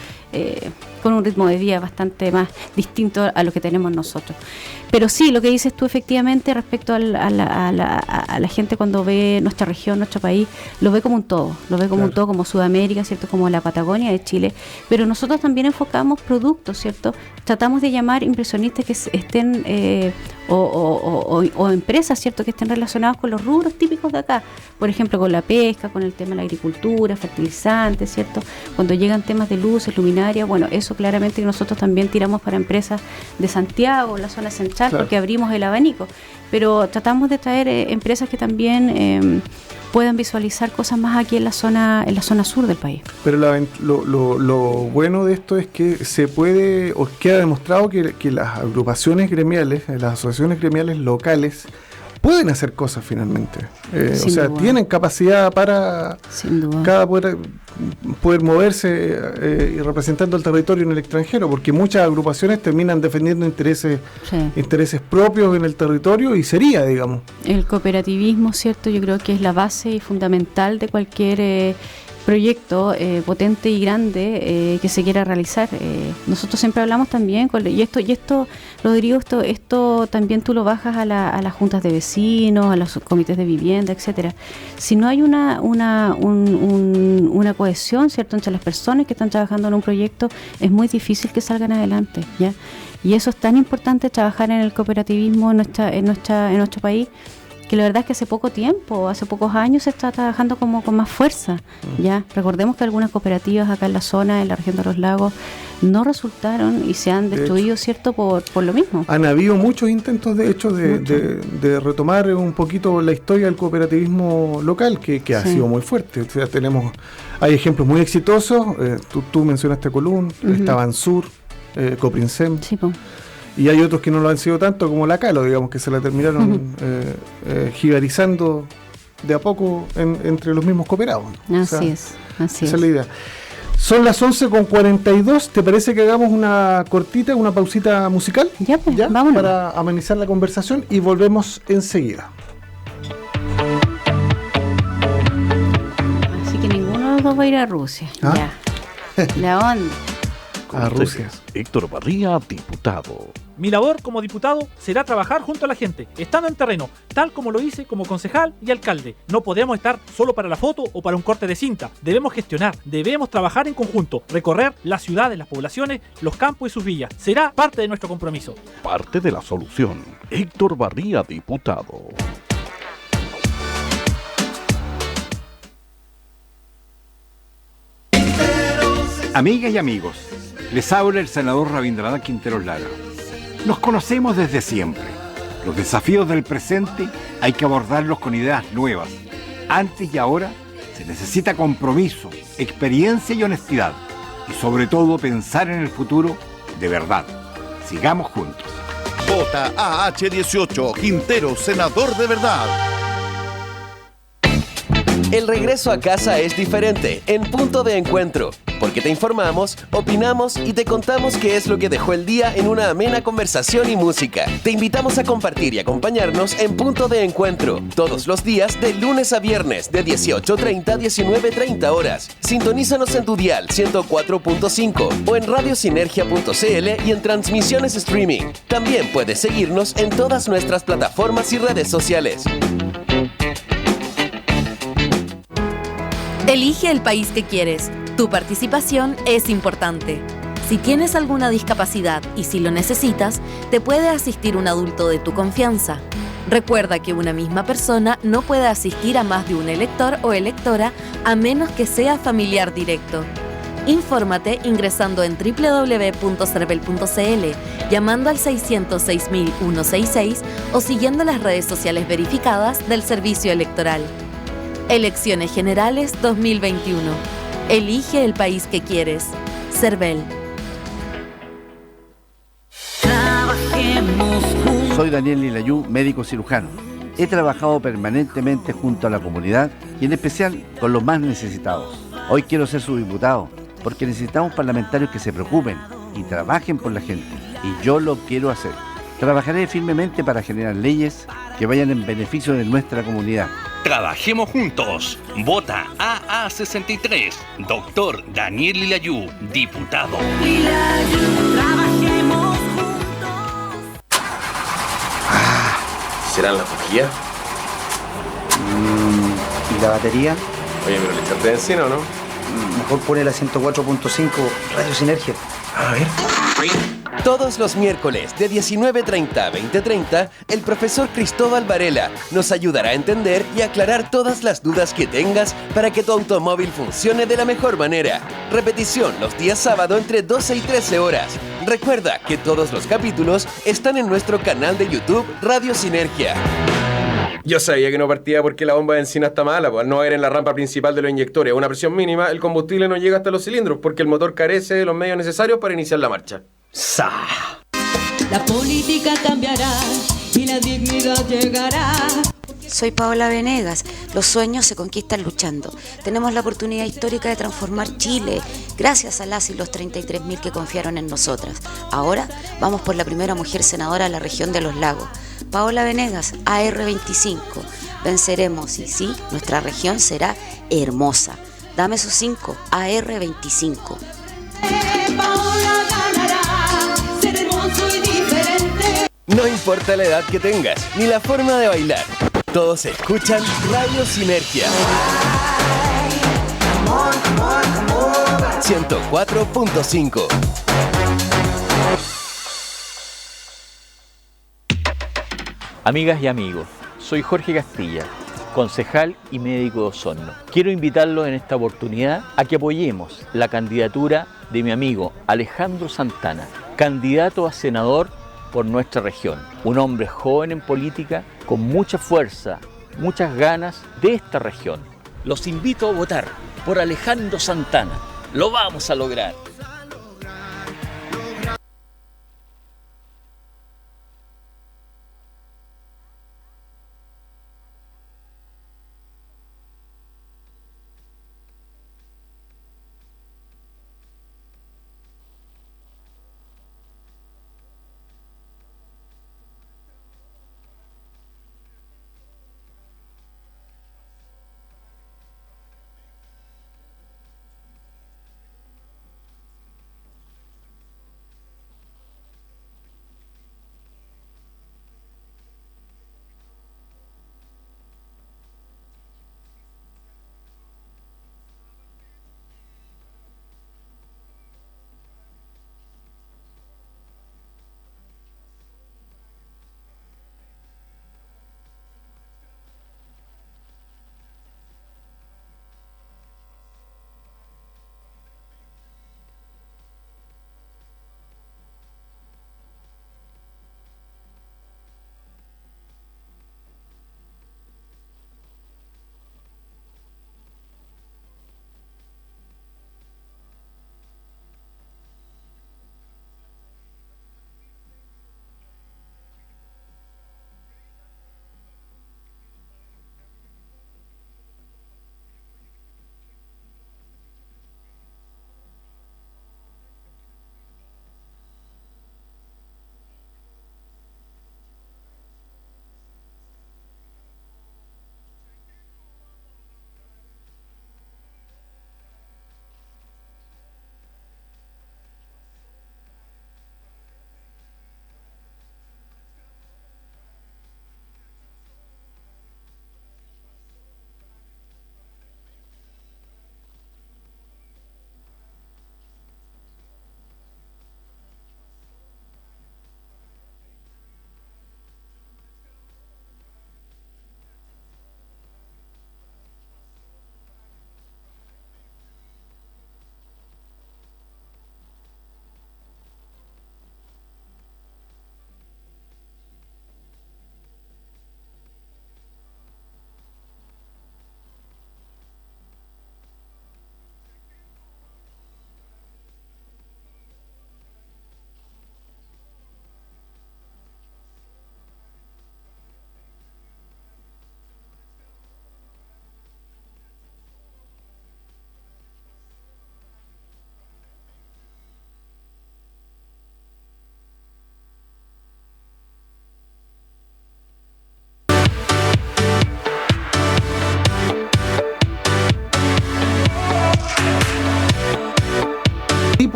Con un ritmo de vida bastante más distinto a lo que tenemos nosotros. Pero sí, lo que dices tú efectivamente respecto a la gente cuando ve nuestra región, nuestro país, lo ve como un todo, un todo como Sudamérica, ¿cierto? Como la Patagonia de Chile, pero nosotros también enfocamos productos, ¿cierto? Tratamos de llamar impresionistas que estén o empresas, ¿cierto? Que estén relacionadas con los rubros típicos de acá, por ejemplo, con la pesca, con el tema de la agricultura, fertilizantes, ¿cierto? Cuando llegan temas de luces, luminarias, bueno, eso claramente que nosotros también tiramos para empresas de Santiago, la zona central, porque abrimos el abanico, pero tratamos de traer empresas que también puedan visualizar cosas más aquí en la zona sur del país. Pero lo bueno de esto es que se puede, o queda demostrado que las agrupaciones gremiales, las asociaciones gremiales locales pueden hacer cosas finalmente. O sea, duda. Tienen capacidad para cada poder moverse y representando el territorio en el extranjero, porque muchas agrupaciones terminan defendiendo intereses propios en el territorio y sería, digamos. El cooperativismo, ¿cierto? Yo creo que es la base fundamental de cualquier proyecto potente y grande que se quiera realizar. Nosotros siempre hablamos también y esto Rodrigo, esto también tú lo bajas a las juntas de vecinos, a los comités de vivienda, etcétera. Si no hay una cohesión, ¿cierto?, entre las personas que están trabajando en un proyecto, es muy difícil que salgan adelante, ¿ya? Y eso es tan importante, trabajar en el cooperativismo en nuestro país, que la verdad es que hace pocos años se está trabajando como con más fuerza, ¿ya? Recordemos que algunas cooperativas acá en la zona, en la región de los lagos, no resultaron y se han destruido, ¿cierto?, por lo mismo. Han habido muchos intentos, de hecho, de retomar un poquito la historia del cooperativismo local, que ha sido muy fuerte. O sea, hay ejemplos muy exitosos, tú mencionaste Colún, está Bansur, Coprinsem. Sí, y hay otros que no lo han sido tanto, como la Calo, digamos, que se la terminaron jibarizando de a poco entre los mismos cooperados. Así es. Esa es la idea. Son las 11:42, ¿te parece que hagamos una pausita musical? Ya, pues, vámonos. Para amenizar la conversación y volvemos enseguida. Así que ninguno de los dos va a ir a Rusia. Ya. La onda. A Rusia. Héctor Barría, diputado. Mi labor como diputado será trabajar junto a la gente, estando en terreno, tal como lo hice como concejal y alcalde. No podemos estar solo para la foto o para un corte de cinta. Debemos gestionar, debemos trabajar en conjunto, recorrer las ciudades, las poblaciones, los campos y sus villas. Será parte de nuestro compromiso. Parte de la solución. Héctor Barría, diputado. Amigas y amigos, les habla el senador Rabindranath Quinteros Lara. Nos conocemos desde siempre. Los desafíos del presente hay que abordarlos con ideas nuevas. Antes y ahora se necesita compromiso, experiencia y honestidad. Y sobre todo pensar en el futuro de verdad. Sigamos juntos. Vota AH18, Quintero, senador de verdad. El regreso a casa es diferente en Punto de Encuentro, porque te informamos, opinamos y te contamos qué es lo que dejó el día en una amena conversación y música. Te invitamos a compartir y acompañarnos en Punto de Encuentro, todos los días de lunes a viernes de 18:30 a 19:30 horas. Sintonízanos en tu dial 104.5 o en radiosinergia.cl y en transmisiones streaming. También puedes seguirnos en todas nuestras plataformas y redes sociales. Elige el país que quieres. Tu participación es importante. Si tienes alguna discapacidad y si lo necesitas, te puede asistir un adulto de tu confianza. Recuerda que una misma persona no puede asistir a más de un elector o electora a menos que sea familiar directo. Infórmate ingresando en www.cervel.cl, llamando al 606.166 o siguiendo las redes sociales verificadas del Servicio Electoral. Elecciones Generales 2021. Elige el país que quieres. Cervel. Soy Daniel Lilayú, médico cirujano. He trabajado permanentemente junto a la comunidad y en especial con los más necesitados. Hoy quiero ser su diputado porque necesitamos parlamentarios que se preocupen y trabajen por la gente. Y yo lo quiero hacer. Trabajaré firmemente para generar leyes que vayan en beneficio de nuestra comunidad. Trabajemos juntos. Vota AA63. Doctor Daniel Lilayú, diputado. Trabajemos juntos. ¿Serán las bujías? ¿Y la batería? Oye, pero le echaste encima, ¿o no? Mejor pone la 104.5 Radio Sinergia. A ver. Todos los miércoles de 19:30 a 20:30, el profesor Cristóbal Varela nos ayudará a entender y aclarar todas las dudas que tengas para que tu automóvil funcione de la mejor manera. Repetición los días sábado entre 12 y 13 horas. Recuerda que todos los capítulos están en nuestro canal de YouTube Radio Sinergia. Yo sabía que no partía porque la bomba de encina está mala, pues al no haber en la rampa principal de los inyectores a una presión mínima, el combustible no llega hasta los cilindros porque el motor carece de los medios necesarios para iniciar la marcha. ¡Sa! La política cambiará y la dignidad llegará. Soy Paola Venegas. Los sueños se conquistan luchando. Tenemos la oportunidad histórica de transformar Chile, gracias a las y los 33.000 que confiaron en nosotras. Ahora vamos por la primera mujer senadora de la región de los lagos. Paola Venegas, AR25. Venceremos y sí, nuestra región será hermosa. Dame sus 5, AR25. Paola ganará, ser hermoso y diferente. No importa la edad que tengas, ni la forma de bailar. Todos escuchan Radio Sinergia. 104.5. Amigas y amigos, soy Jorge Castilla, concejal y médico de Osorno. Quiero invitarlos en esta oportunidad a que apoyemos la candidatura de mi amigo Alejandro Santana, candidato a senador por nuestra región. Un hombre joven en política, con mucha fuerza, muchas ganas de esta región. Los invito a votar por Alejandro Santana. Lo vamos a lograr.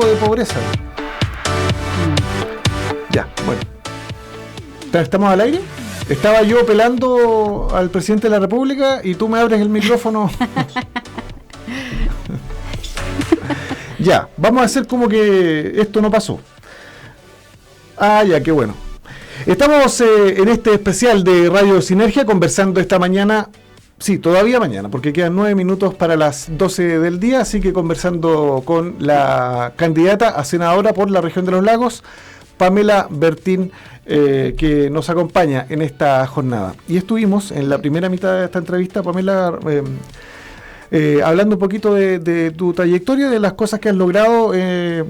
de pobreza. Ya, bueno. ¿Estamos al aire? Estaba yo pelando al presidente de la República y tú me abres el micrófono. Ya, vamos a hacer como que esto no pasó. Ah, ya, qué bueno. Estamos en este especial de Radio Sinergia conversando esta mañana, sí, todavía mañana, porque quedan 9 minutos para las 12 del día, así que conversando con la candidata a senadora por la región de los lagos, Pamela Bertín, que nos acompaña en esta jornada. Y estuvimos en la primera mitad de esta entrevista, Pamela, hablando un poquito de tu trayectoria, de las cosas que has logrado,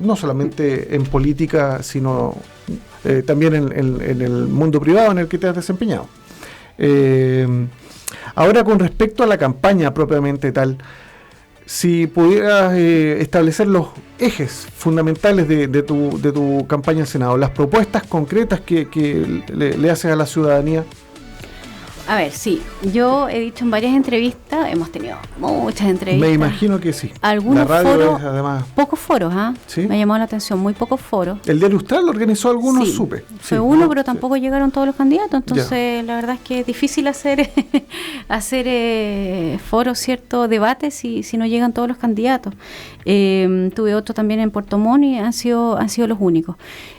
no solamente en política, sino también en el mundo privado en el que te has desempeñado. Ahora, con respecto a la campaña propiamente tal, si pudieras establecer los ejes fundamentales de tu campaña al Senado, las propuestas concretas que le haces a la ciudadanía. A ver, sí, yo he dicho en varias entrevistas, hemos tenido muchas entrevistas. Me imagino que sí. Algunos la radio foros, es, además, pocos foros, ¿sí? Me ha llamado la atención, muy pocos foros. El Diario Austral organizó algunos, sí, supe. Fue sí, uno, ¿no? pero tampoco llegaron todos los candidatos, entonces ya. La verdad es que es difícil hacer foros, cierto, debates si no llegan todos los candidatos. Tuve otro también en Puerto Montt y han sido los únicos.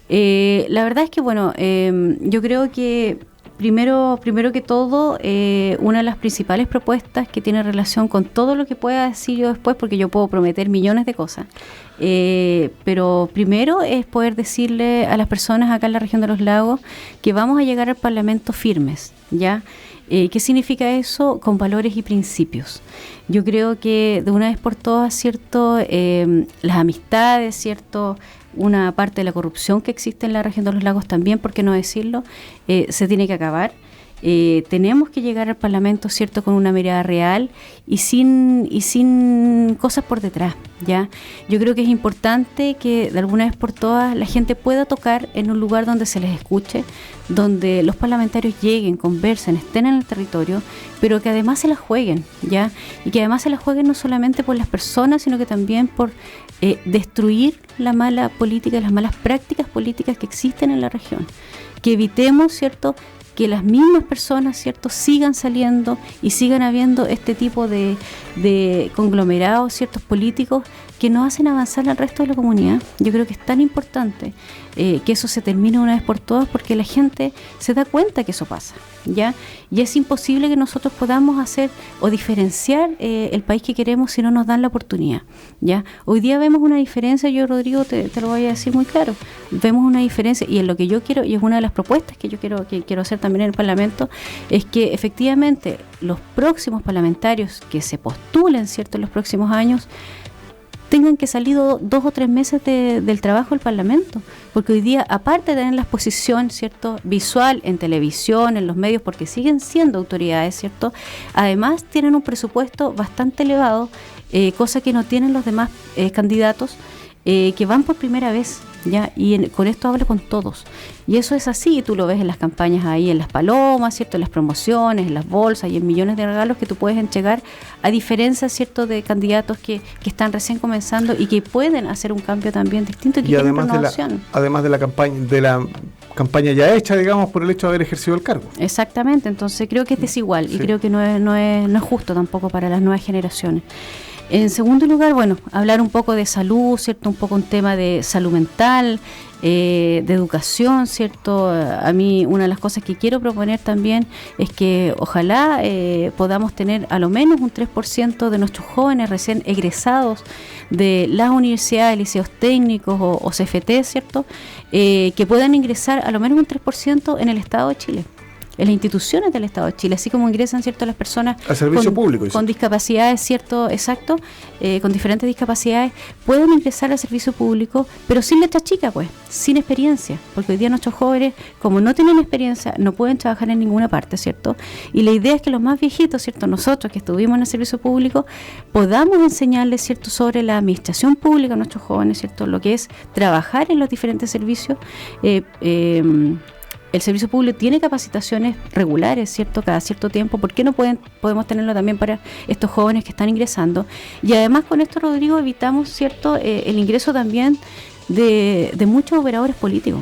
La verdad es que, bueno, yo creo que Primero que todo, una de las principales propuestas que tiene relación con todo lo que pueda decir yo después, porque yo puedo prometer millones de cosas, pero primero es poder decirle a las personas acá en la región de los lagos que vamos a llegar al Parlamento firmes, ¿ya? ¿Qué significa eso? Con valores y principios. Yo creo que de una vez por todas, ¿cierto? Las amistades, ¿cierto? Una parte de la corrupción que existe en la región de los lagos también, ¿por qué no decirlo? Se tiene que acabar. Tenemos que llegar al Parlamento, ¿cierto?, con una mirada real y sin cosas por detrás, ¿ya? Yo creo que es importante que de alguna vez por todas la gente pueda tocar en un lugar donde se les escuche, donde los parlamentarios lleguen, conversen, estén en el territorio, pero que además se la jueguen, ¿ya? Y que además se la jueguen no solamente por las personas, sino que también por destruir la mala política y las malas prácticas políticas que existen en la región. Que evitemos, ¿cierto?, que las mismas personas, ¿cierto?, sigan saliendo y sigan habiendo este tipo de conglomerados, ciertos políticos que no hacen avanzar al resto de la comunidad. Yo creo que es tan importante que eso se termine una vez por todas, porque la gente se da cuenta que eso pasa, ¿ya? Y es imposible que nosotros podamos hacer o diferenciar el país que queremos si no nos dan la oportunidad, ¿ya? Hoy día vemos una diferencia, yo, Rodrigo, te lo voy a decir muy claro, vemos una diferencia, y en lo que yo quiero, y es una de las propuestas que yo quiero hacer también en el Parlamento, es que efectivamente los próximos parlamentarios que se postulen, ¿cierto?, en los próximos años, tengan que salir 2 o 3 meses del trabajo del Parlamento, porque hoy día, aparte de tener la exposición, ¿cierto?, visual en televisión, en los medios, porque siguen siendo autoridades, ¿cierto?, además tienen un presupuesto bastante elevado, cosa que no tienen los demás candidatos que van por primera vez, ¿ya? Y con esto hablo con todos. Y eso es así, tú lo ves en las campañas ahí, en las palomas, ¿cierto?, en las promociones, en las bolsas y en millones de regalos que tú puedes entregar, a diferencia, ¿cierto?, de candidatos que están recién comenzando y que pueden hacer un cambio también distinto y que quieren renovación. Además de la campaña ya hecha, digamos, por el hecho de haber ejercido el cargo. Exactamente, entonces creo que es desigual, sí. Y creo que no es justo tampoco para las nuevas generaciones. En segundo lugar, bueno, hablar un poco de salud, ¿cierto? Un poco un tema de salud mental, de educación, ¿cierto? A mí una de las cosas que quiero proponer también es que ojalá podamos tener a lo menos un 3% de nuestros jóvenes recién egresados de las universidades, liceos técnicos o CFT, ¿cierto? Que puedan ingresar a lo menos un 3% en el Estado de Chile, en las instituciones del Estado de Chile, así como ingresan, ¿cierto?, las personas al servicio público, con discapacidades, ¿cierto?, exacto, con diferentes discapacidades, pueden ingresar al servicio público, pero sin letra chica, pues, sin experiencia, porque hoy día nuestros jóvenes, como no tienen experiencia, no pueden trabajar en ninguna parte, ¿cierto? Y la idea es que los más viejitos, ¿cierto?, nosotros que estuvimos en el servicio público, podamos enseñarles, ¿cierto?, sobre la administración pública a nuestros jóvenes, ¿cierto?, lo que es trabajar en los diferentes servicios, el servicio público tiene capacitaciones regulares, ¿cierto? Cada cierto tiempo. ¿Por qué no podemos tenerlo también para estos jóvenes que están ingresando? Y además con esto, Rodrigo, evitamos, ¿cierto? El ingreso también de muchos operadores políticos.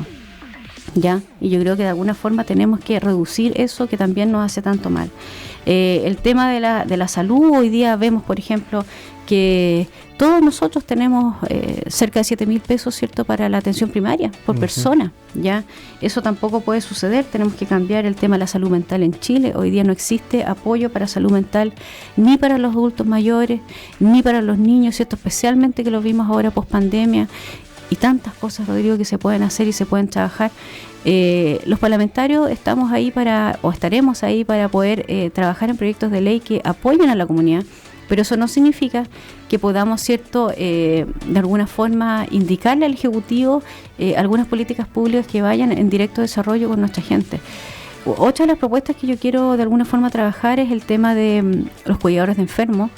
¿Ya? Y yo creo que de alguna forma tenemos que reducir eso que también nos hace tanto mal. El tema de la salud, hoy día vemos, por ejemplo, que todos nosotros tenemos cerca de 7.000 pesos, ¿cierto?, para la atención primaria por persona, ¿ya? Eso tampoco puede suceder, tenemos que cambiar el tema de la salud mental en Chile. Hoy día no existe apoyo para salud mental ni para los adultos mayores, ni para los niños, ¿cierto?, especialmente que lo vimos ahora post pandemia. Y tantas cosas, Rodrigo, que se pueden hacer y se pueden trabajar. Los parlamentarios estaremos ahí para poder trabajar en proyectos de ley que apoyen a la comunidad, pero eso no significa que podamos, ¿cierto?, de alguna forma indicarle al Ejecutivo algunas políticas públicas que vayan en directo desarrollo con nuestra gente. Otra de las propuestas que yo quiero de alguna forma trabajar es el tema de los cuidadores de enfermos.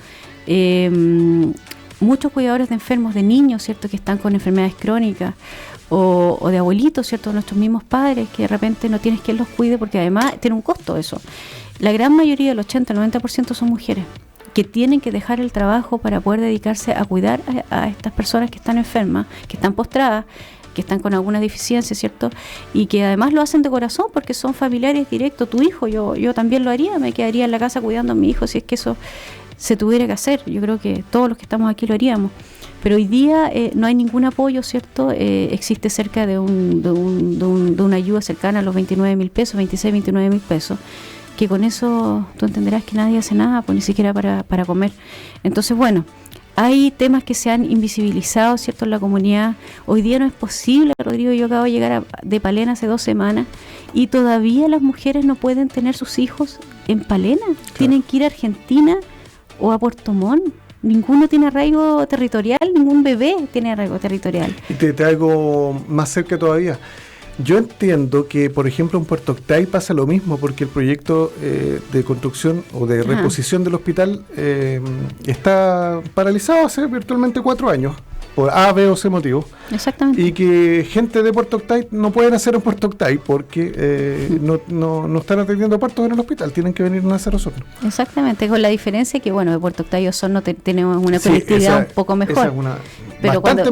Muchos cuidadores de enfermos, de niños, ¿cierto?, que están con enfermedades crónicas o de abuelitos, ¿cierto?, nuestros mismos padres, que de repente no tienes quien los cuide porque además tiene un costo eso. La gran mayoría, el 80-90% son mujeres que tienen que dejar el trabajo para poder dedicarse a cuidar a estas personas que están enfermas, que están postradas, que están con alguna deficiencia, ¿cierto? Y que además lo hacen de corazón porque son familiares directos. Tu hijo, yo también lo haría, me quedaría en la casa cuidando a mi hijo si es que eso se tuviera que hacer. Yo creo que todos los que estamos aquí lo haríamos. Pero hoy día no hay ningún apoyo, ¿cierto? Existe cerca de una ayuda cercana a los 29.000 pesos, 26, 29.000 pesos, que con eso tú entenderás que nadie hace nada, pues ni siquiera para comer. Entonces, bueno, hay temas que se han invisibilizado, ¿cierto?, en la comunidad. Hoy día no es posible, Rodrigo, yo acabo de llegar de Palena hace 2 semanas y todavía las mujeres no pueden tener sus hijos en Palena. Claro. Tienen que ir a Argentina o a Puerto Montt. Ninguno tiene arraigo territorial, ningún bebé tiene arraigo territorial. Y te hago más cerca todavía. Yo entiendo que, por ejemplo, en Puerto Octay pasa lo mismo, porque el proyecto de construcción o de reposición del hospital está paralizado hace virtualmente 4 años, por A, B o C motivo. Exactamente. Y que gente de Puerto Octay no puede nacer en Puerto Octay porque no están atendiendo partos en el hospital, tienen que venir a nacer a Osorno. Exactamente, con la diferencia que, bueno, de Puerto Octay a Osorno tenemos una conectividad un poco mejor. Pero cuando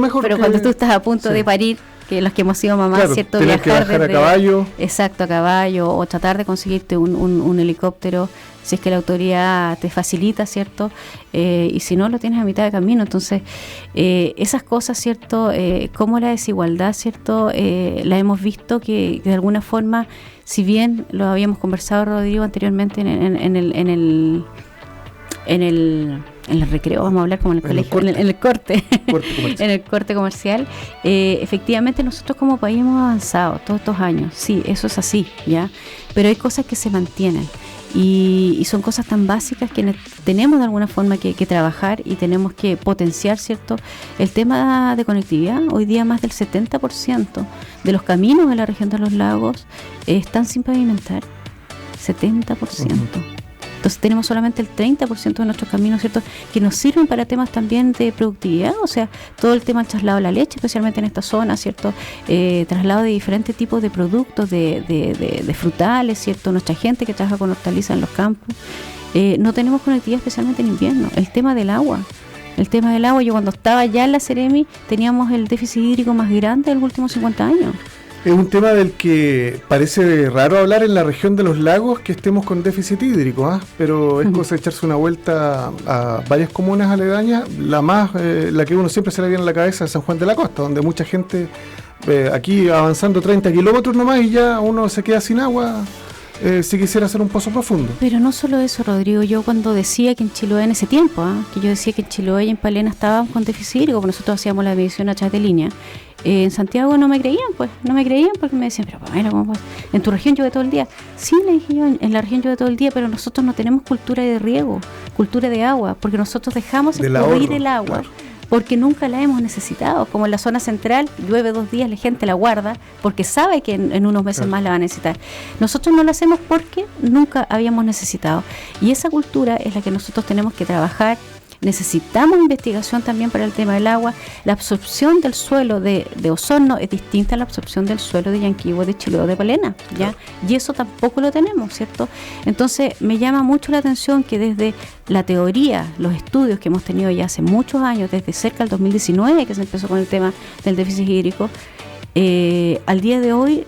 tú estás a punto de parir, que los que hemos sido mamás, claro, ¿cierto? Viajar a caballo. Exacto, a caballo, o tratar de conseguirte un helicóptero, si es que la autoridad te facilita, ¿cierto? Y si no, lo tienes a mitad de camino. Entonces, esas cosas, ¿cierto? Como la desigualdad, ¿cierto? La hemos visto que de alguna forma, si bien lo habíamos conversado, Rodrigo, anteriormente en el recreo, vamos a hablar como en el colegio, en el corte en el corte comercial, efectivamente nosotros como país hemos avanzado todos estos años, sí, eso es así, ya, pero hay cosas que se mantienen y son cosas tan básicas que tenemos de alguna forma que trabajar y tenemos que potenciar, ¿cierto? El tema de conectividad. Hoy día más del 70% de los caminos en la región de los lagos están sin pavimentar, 70%. Entonces tenemos solamente el 30% de nuestros caminos, ¿cierto?, que nos sirven para temas también de productividad, o sea, todo el tema del traslado de la leche, especialmente en esta zona, ¿cierto?, traslado de diferentes tipos de productos, de frutales, ¿cierto?, nuestra gente que trabaja con hortalizas en los campos. No tenemos conectividad especialmente en invierno. El tema del agua, yo cuando estaba ya en la Ceremi teníamos el déficit hídrico más grande de los últimos 50 años. Es un tema del que parece raro hablar en la región de los lagos, que estemos con déficit hídrico, pero es cosa de echarse una vuelta a varias comunas aledañas. La que uno siempre se le viene a la cabeza es San Juan de la Costa, donde mucha gente, aquí avanzando 30 kilómetros nomás y ya uno se queda sin agua. Si quisiera hacer un pozo profundo. Pero no solo eso, Rodrigo, yo cuando decía que en Chiloé en ese tiempo, que yo decía que en Chiloé y en Palena estábamos con déficit hídrico, porque nosotros hacíamos la medición a través de línea, en Santiago no me creían porque me decían, pero Pamela, ¿cómo puedes? En tu región llueve todo el día. Sí, le dije yo, en la región llueve todo el día, pero nosotros no tenemos cultura de riego, cultura de agua, porque nosotros dejamos escurrir el agua. Claro. Porque nunca la hemos necesitado. Como en la zona central, llueve 2 días, la gente la guarda porque sabe que en unos meses más la va a necesitar. Nosotros no lo hacemos porque nunca habíamos necesitado. Y esa cultura es la que nosotros tenemos que trabajar necesitamos investigación también para el tema del agua. La absorción del suelo de Osorno es distinta a la absorción del suelo de Yanquihue, de Chiloé, de Palena, ¿ya? Y eso tampoco lo tenemos, ¿cierto? Entonces me llama mucho la atención que desde la teoría, los estudios que hemos tenido ya hace muchos años, desde cerca del 2019 que se empezó con el tema del déficit hídrico, al día de hoy,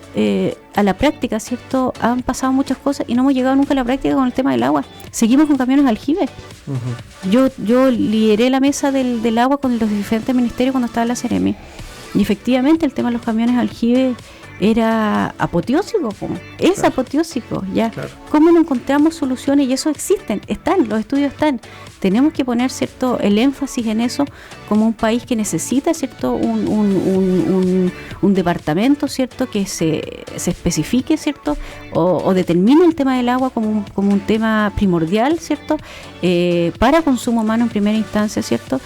a la práctica, ¿cierto? Han pasado muchas cosas y no hemos llegado nunca a la práctica con el tema del agua. Seguimos con camiones aljibe. Yo lideré la mesa del agua con los diferentes ministerios cuando estaba en la Seremi. Y efectivamente el tema de los camiones aljibe era apoteósico, es apoteósico, ¿ya? Claro. ¿Cómo no encontramos soluciones? Y eso existen, están, los estudios están. Tenemos que poner, ¿cierto?, el énfasis en eso como un país que necesita, ¿cierto?, un departamento, ¿cierto?, que se especifique, ¿cierto?, o determine el tema del agua como un tema primordial, ¿cierto?, para consumo humano en primera instancia, ¿cierto?,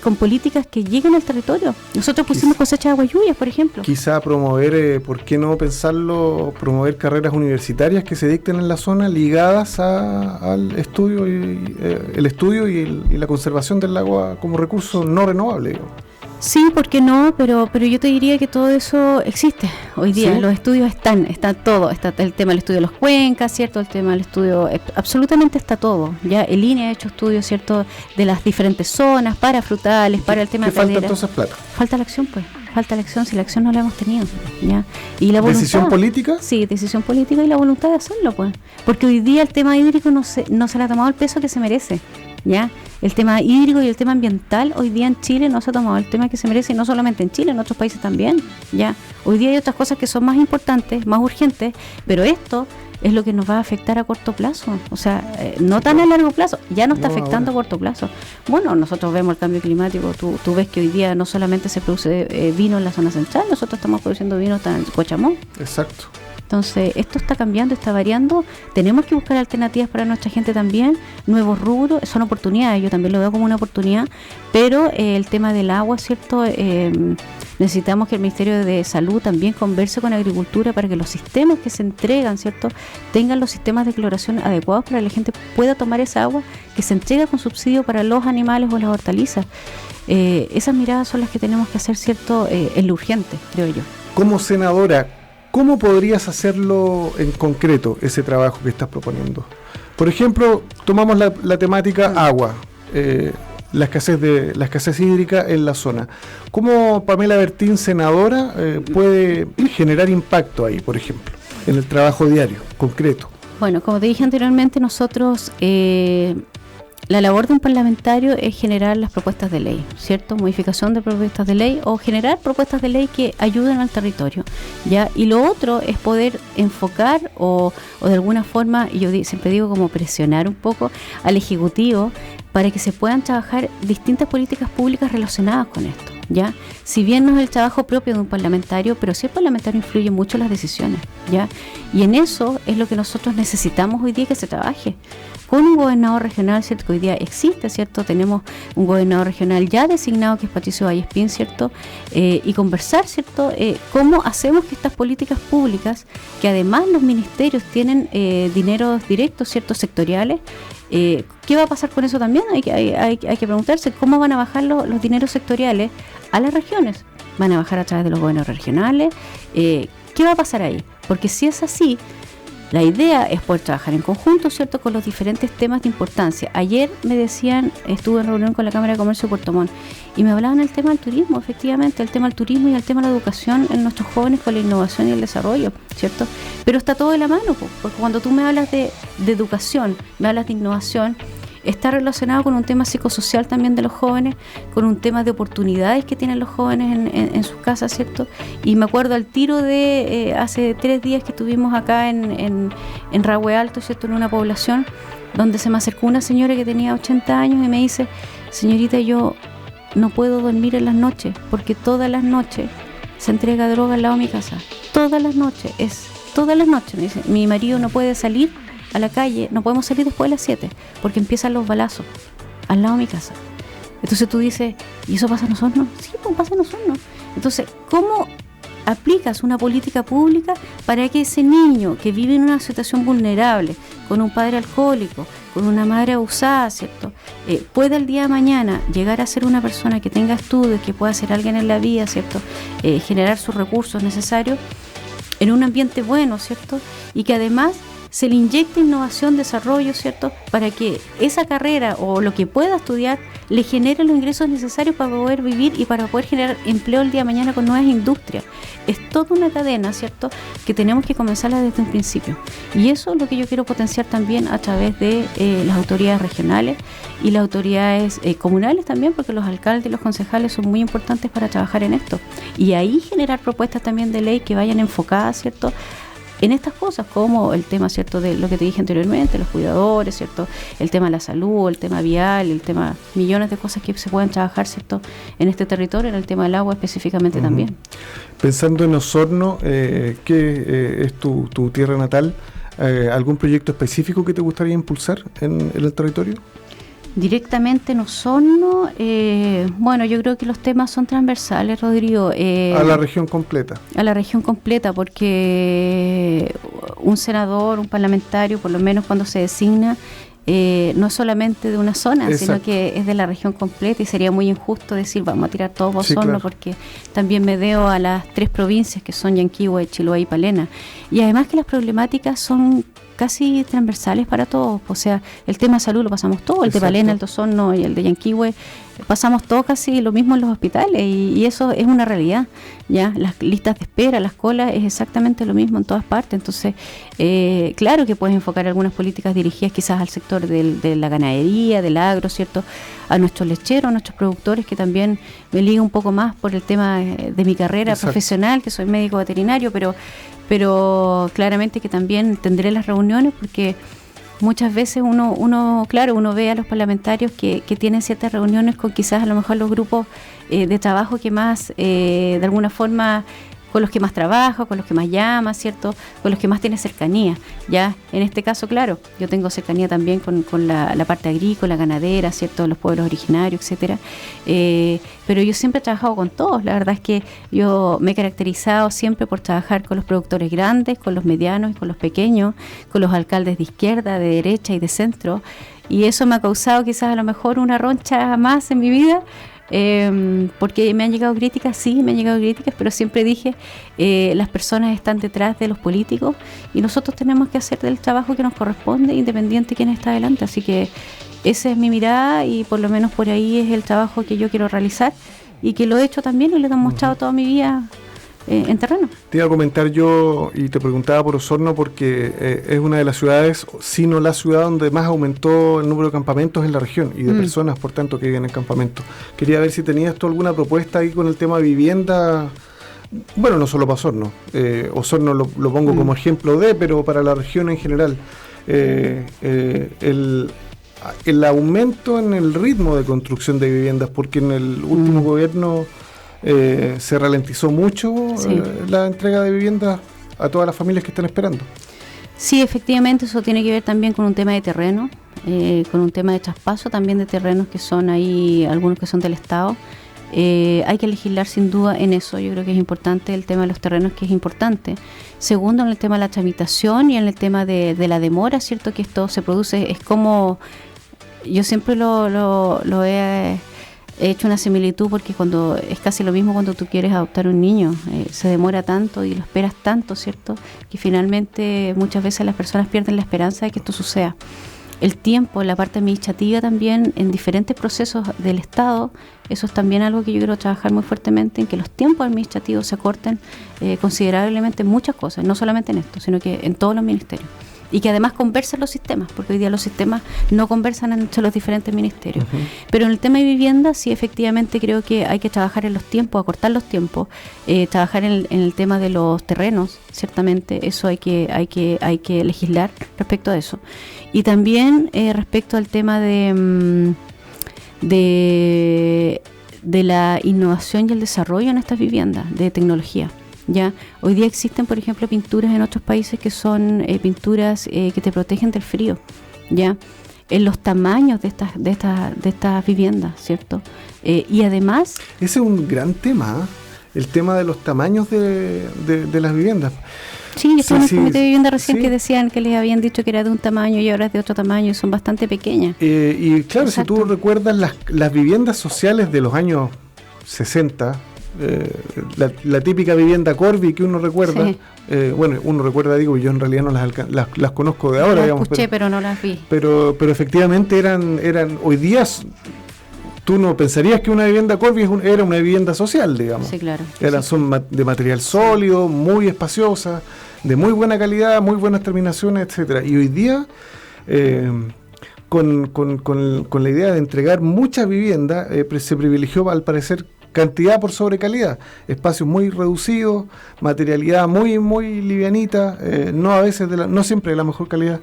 con políticas que lleguen al territorio. Nosotros pusimos cosecha de agua lluvias, por ejemplo. Quizá promover, ¿por qué no pensarlo? Promover carreras universitarias que se dicten en la zona ligadas al estudio y la conservación del agua como recurso no renovable, digamos. Sí, ¿por qué no? Pero yo te diría que todo eso existe hoy día. ¿Sí? Los estudios está todo. Está el tema del estudio de los cuencas, ¿cierto? El tema del estudio, absolutamente está todo. Ya el INE ha hecho estudios, ¿cierto?, de las diferentes zonas, para frutales, para el tema de falta entonces plata. Falta la acción, pues. Falta la acción, si la acción no la hemos tenido, ¿ya? Y la voluntad, ¿decisión política? Sí, decisión política y la voluntad de hacerlo, pues. Porque hoy día el tema hídrico no se le ha tomado el peso que se merece, ¿ya? El tema hídrico y el tema ambiental hoy día en Chile no se ha tomado el tema que se merece, y no solamente en Chile, en otros países también, ¿ya? Hoy día hay otras cosas que son más importantes, más urgentes, pero esto es lo que nos va a afectar a corto plazo, o sea, no tan a largo plazo, ya nos está afectando a corto plazo. Bueno, nosotros vemos el cambio climático, tú ves que hoy día no solamente se produce vino en la zona central, nosotros estamos produciendo vino hasta en Cochamó. Exacto. Entonces, esto está cambiando, está variando, tenemos que buscar alternativas para nuestra gente también, nuevos rubros, son oportunidades, yo también lo veo como una oportunidad, pero el tema del agua, ¿cierto?, necesitamos que el Ministerio de Salud también converse con Agricultura para que los sistemas que se entregan, ¿cierto?, tengan los sistemas de cloración adecuados para que la gente pueda tomar esa agua que se entrega con subsidio para los animales o las hortalizas. Esas miradas son las que tenemos que hacer, ¿cierto?, en lo urgente, creo yo. Como senadora, ¿cómo podrías hacerlo en concreto, ese trabajo que estás proponiendo? Por ejemplo, tomamos la temática agua, la escasez hídrica en la zona. ¿Cómo Pamela Bertín, senadora, puede generar impacto ahí, por ejemplo, en el trabajo diario, concreto? Bueno, como te dije anteriormente, nosotros... la labor de un parlamentario es generar las propuestas de ley, ¿cierto? Modificación de propuestas de ley o generar propuestas de ley que ayuden al territorio, ¿ya? Y lo otro es poder enfocar o de alguna forma, yo siempre digo como presionar un poco al Ejecutivo para que se puedan trabajar distintas políticas públicas relacionadas con esto, ¿ya? Si bien no es el trabajo propio de un parlamentario, pero sí el parlamentario influye mucho en las decisiones, ¿ya? Y en eso es lo que nosotros necesitamos hoy día que se trabaje. Con un gobernador regional, ¿cierto?, que hoy día existe, ¿cierto? Tenemos un gobernador regional ya designado, que es Patricio Vallespín, ¿cierto? Y conversar, ¿cierto?, cómo hacemos que estas políticas públicas, que además los ministerios tienen dineros directos, ¿cierto?, sectoriales, ¿qué va a pasar con eso también? Hay que preguntarse cómo van a bajar los dineros sectoriales a las regiones. ¿Van a bajar a través de los gobiernos regionales? ¿Qué va a pasar ahí? Porque si es así, la idea es poder trabajar en conjunto, ¿cierto?, con los diferentes temas de importancia. Ayer me decían, estuve en reunión con la Cámara de Comercio de Puerto Montt y me hablaban del tema del turismo, efectivamente, el tema del turismo y el tema de la educación en nuestros jóvenes con la innovación y el desarrollo, ¿cierto? Pero está todo de la mano, porque cuando tú me hablas de educación, me hablas de innovación, está relacionado con un tema psicosocial también de los jóvenes, con un tema de oportunidades que tienen los jóvenes en sus casas, ¿cierto? Y me acuerdo al tiro de hace 3 días que estuvimos acá en Rahue Alto, ¿cierto?, en una población donde se me acercó una señora que tenía 80 años y me dice: señorita, yo no puedo dormir en las noches porque todas las noches se entrega droga al lado de mi casa. Todas las noches, me dice, mi marido no puede salir a la calle, no podemos salir después de las 7 porque empiezan los balazos al lado de mi casa. Entonces tú dices, ¿y eso pasa en Osorno? Sí, pues pasa en Osorno. Entonces, ¿cómo aplicas una política pública para que ese niño que vive en una situación vulnerable, con un padre alcohólico, con una madre abusada, ¿cierto? Pueda el día de mañana llegar a ser una persona que tenga estudios, que pueda ser alguien en la vida, ¿cierto? Generar sus recursos necesarios en un ambiente bueno, ¿cierto? Y que además se le inyecte innovación, desarrollo, ¿cierto? Para que esa carrera o lo que pueda estudiar le genere los ingresos necesarios para poder vivir y para poder generar empleo el día de mañana con nuevas industrias. Es toda una cadena, ¿cierto? Que tenemos que comenzarla desde un principio. Y eso es lo que yo quiero potenciar también a través de las autoridades regionales y las autoridades comunales también, porque los alcaldes y los concejales son muy importantes para trabajar en esto. Y ahí generar propuestas también de ley que vayan enfocadas, ¿cierto?, en estas cosas, como el tema, ¿cierto?, de lo que te dije anteriormente, los cuidadores, ¿cierto?, el tema de la salud, el tema vial, el tema, millones de cosas que se pueden trabajar, ¿cierto?, en este territorio, en el tema del agua específicamente también. Pensando en Osorno, que es tu tierra natal, ¿algún proyecto específico que te gustaría impulsar en el territorio? Directamente en Osorno, bueno, yo creo que los temas son transversales, Rodrigo. A la región completa. A la región completa, porque un senador, un parlamentario, por lo menos cuando se designa, no es solamente de una zona, Exacto, sino que es de la región completa, y sería muy injusto decir vamos a tirar todo Osorno, claro, porque también me debo a las 3 provincias que son Yanquihue, Chiloé y Palena. Y además que las problemáticas son casi transversales para todos, o sea, el tema de salud lo pasamos todo, el de Palena, el de Osorno y el de Yanquihue, pasamos todo casi lo mismo en los hospitales, y eso es una realidad, ya, las listas de espera, las colas, es exactamente lo mismo en todas partes. Entonces, claro que puedes enfocar algunas políticas dirigidas quizás al sector de la ganadería, del agro, ¿cierto?, a nuestros lecheros, a nuestros productores, que también me liga un poco más por el tema de mi carrera profesional, que soy médico veterinario, pero claramente que también tendré las reuniones, porque muchas veces uno ve a los parlamentarios que tienen ciertas reuniones con quizás a lo mejor los grupos de trabajo que más, de alguna forma, con los que más trabaja, con los que más llama, ¿cierto?, con los que más tiene cercanía. Ya, en este caso, claro, yo tengo cercanía también con la parte agrícola, ganadera, ¿cierto?, los pueblos originarios, etcétera. Pero yo siempre he trabajado con todos. La verdad es que yo me he caracterizado siempre por trabajar con los productores grandes, con los medianos y con los pequeños, con los alcaldes de izquierda, de derecha y de centro. Y eso me ha causado quizás a lo mejor una roncha más en mi vida, porque me han llegado críticas, pero siempre dije, las personas están detrás de los políticos y nosotros tenemos que hacer el trabajo que nos corresponde, independiente de quién está adelante. Así que esa es mi mirada, y por lo menos por ahí es el trabajo que yo quiero realizar, y que lo he hecho también y lo he demostrado toda mi vida en terreno. Te iba a comentar yo, y te preguntaba por Osorno, porque es una de las ciudades, si no la ciudad donde más aumentó el número de campamentos en la región, y de personas, por tanto, que viven en campamentos. Quería ver si tenías tú alguna propuesta ahí con el tema de vivienda. Bueno, no solo para Osorno. Osorno lo pongo como ejemplo pero para la región en general. El aumento en el ritmo de construcción de viviendas, porque en el último gobierno se ralentizó mucho la entrega de viviendas a todas las familias que están esperando. Sí, efectivamente, eso tiene que ver también con un tema de terreno, con un tema de traspaso también de terrenos, que son ahí algunos que son del Estado. Hay que legislar sin duda en eso. Yo creo que es importante el tema de los terrenos, que es importante. Segundo, en el tema de la tramitación y en el tema de la demora, ¿cierto?, que esto se produce. Es como, yo siempre lo he hecho una similitud, porque cuando es casi lo mismo cuando tú quieres adoptar un niño, se demora tanto y lo esperas tanto, ¿cierto?, que finalmente muchas veces las personas pierden la esperanza de que esto suceda. El tiempo, la parte administrativa también, en diferentes procesos del Estado, eso es también algo que yo quiero trabajar muy fuertemente, en que los tiempos administrativos se acorten considerablemente en muchas cosas, no solamente en esto, sino que en todos los ministerios. Y que además conversen los sistemas, porque hoy día los sistemas no conversan entre los diferentes ministerios. Pero en el tema de vivienda, sí, efectivamente creo que hay que trabajar en los tiempos, acortar los tiempos, trabajar en el tema de los terrenos, ciertamente, eso hay que legislar respecto a eso. Y también respecto al tema de la innovación y el desarrollo en estas viviendas de tecnología. Ya, hoy día existen, por ejemplo, pinturas en otros países que son pinturas que te protegen del frío, ya, en los tamaños de estas viviendas, ¿cierto? Y además, ese es un gran tema, el tema de los tamaños de las viviendas. Sí, yo estuve en el comité de vivienda recién sí. que decían que les habían dicho que era de un tamaño y ahora es de otro tamaño y son bastante pequeñas. Y claro, Exacto. si tú recuerdas las viviendas sociales de los años 60, la típica vivienda Corby que uno recuerda, Sí. bueno, uno recuerda, digo, yo en realidad no las conozco de ahora, Las digamos, escuché, pero no las vi. pero efectivamente eran hoy día tú no pensarías que una vivienda Corby era una vivienda social, digamos. Sí, claro. Son de material sólido, muy espaciosa, de muy buena calidad, muy buenas terminaciones, etcétera. Y hoy día, con la idea de entregar muchas viviendas, se privilegió, al parecer, cantidad por sobre calidad, espacios muy reducidos, materialidad muy livianita, no a veces no siempre de la mejor calidad.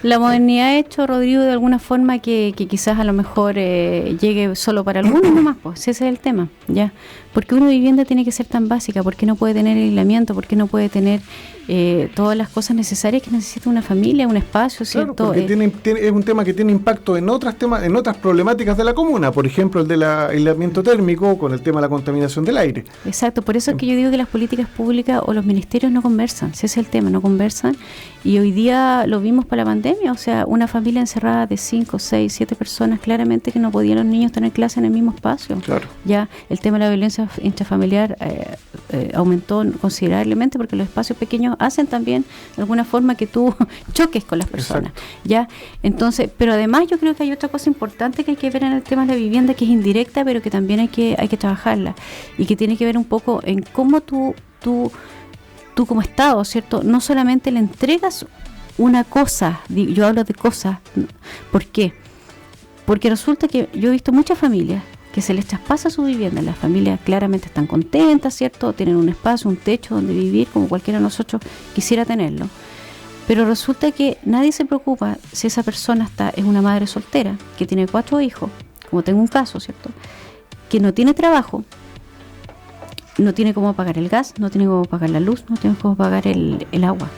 La modernidad ha hecho, Rodrigo, de alguna forma que quizás a lo mejor llegue solo para algunos nomás, pues ese es el tema, ya. Porque una vivienda tiene que ser tan básica, porque no puede tener aislamiento, porque no puede tener todas las cosas necesarias que necesita una familia, un espacio, ¿cierto? Claro, porque es un tema que tiene impacto en otras problemáticas de la comuna, por ejemplo el del aislamiento térmico, con el tema de la contaminación del aire. Exacto, por eso es que yo digo que las políticas públicas o los ministerios no conversan, ese es el tema, no conversan, y hoy día lo vimos para la pandemia, o sea, una familia encerrada de 5, 6, 7 personas, claramente que no podían los niños tener clase en el mismo espacio. Claro. Ya el tema de la violencia intrafamiliar aumentó considerablemente porque los espacios pequeños hacen también de alguna forma que tú choques con las personas. Exacto. Ya, entonces, pero además yo creo que hay otra cosa importante que hay que ver en el tema de la vivienda, que es indirecta, pero que también hay que trabajarla, y que tiene que ver un poco en cómo tú como Estado, ¿cierto? No solamente le entregas una cosa, yo hablo de cosas. ¿Por qué? Porque resulta que yo he visto muchas familias que se les traspasa su vivienda, las familias claramente están contentas, ¿cierto? Tienen un espacio, un techo donde vivir, como cualquiera de nosotros quisiera tenerlo. Pero resulta que nadie se preocupa si esa persona es una madre soltera, que tiene 4 hijos, como tengo un caso, ¿cierto? Que no tiene trabajo, no tiene cómo pagar el gas, no tiene cómo pagar la luz, no tiene cómo pagar el agua.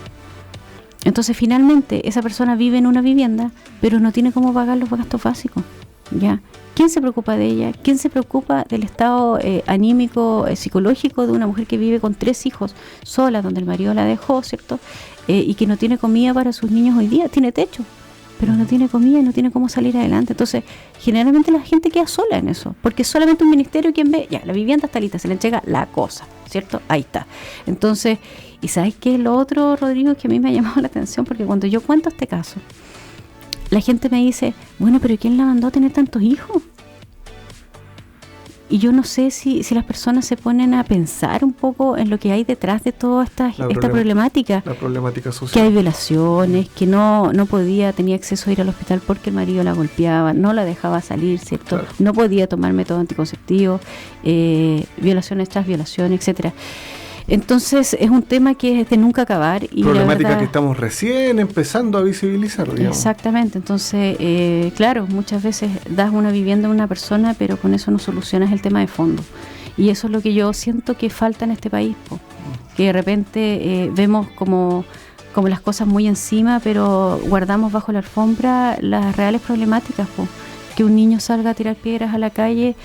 Entonces finalmente esa persona vive en una vivienda, pero no tiene cómo pagar los gastos básicos, ¿ya? ¿Quién se preocupa de ella? ¿Quién se preocupa del estado anímico, psicológico de una mujer que vive con 3 hijos sola, donde el marido la dejó, ¿cierto? Y que no tiene comida para sus niños hoy día, tiene techo, pero no tiene comida y no tiene cómo salir adelante. Entonces, generalmente la gente queda sola en eso, porque es solamente un ministerio quien ve, ya, la vivienda está lista, se le entrega la cosa, ¿cierto? Ahí está. Entonces, ¿y sabes qué es lo otro, Rodrigo, que a mí me ha llamado la atención? Porque cuando yo cuento este caso, la gente me dice, bueno, pero ¿quién la mandó a tener tantos hijos? Y yo no sé si las personas se ponen a pensar un poco en lo que hay detrás de toda esta problemática. La problemática social. Que hay violaciones, que no tenía acceso a ir al hospital porque el marido la golpeaba, no la dejaba salir, ¿cierto? Claro. No podía tomar método anticonceptivo, violaciones tras violaciones, etcétera. Entonces es un tema que es de nunca acabar. Y problemática la verdad, que estamos recién empezando a visibilizar, digamos. Exactamente, entonces claro, muchas veces das una vivienda a una persona, pero con eso no solucionas el tema de fondo, y eso es lo que yo siento que falta en este país, que de repente vemos como las cosas muy encima, pero guardamos bajo la alfombra las reales problemáticas, que un niño salga a tirar piedras a la calle,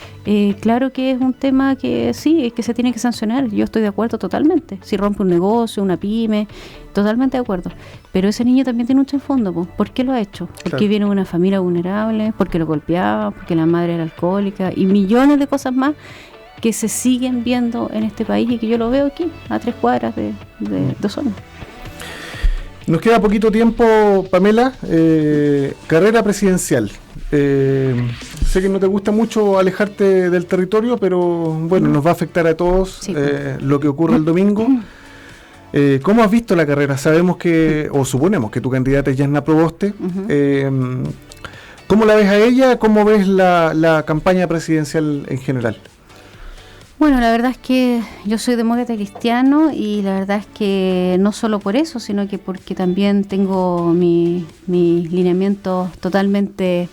claro que es un tema que sí, que se tiene que sancionar, yo estoy de acuerdo totalmente, si rompe un negocio, una pyme, totalmente de acuerdo, pero ese niño también tiene un trasfondo, ¿por qué lo ha hecho? Porque claro, viene de una familia vulnerable, porque lo golpeaba, porque la madre era alcohólica, y millones de cosas más que se siguen viendo en este país y que yo lo veo aquí, a 3 cuadras de Osorno. Nos queda poquito tiempo, Pamela. Carrera presidencial. Sé que no te gusta mucho alejarte del territorio, pero bueno, nos va a afectar a todos, sí, lo que ocurre el domingo. ¿Cómo has visto la carrera? Sabemos que, o suponemos que tu candidata es Yasna Proboste. ¿Cómo la ves a ella? ¿Cómo ves la campaña presidencial en general? Bueno, la verdad es que yo soy demócrata cristiano, y la verdad es que no solo por eso, sino que porque también tengo mis lineamientos totalmente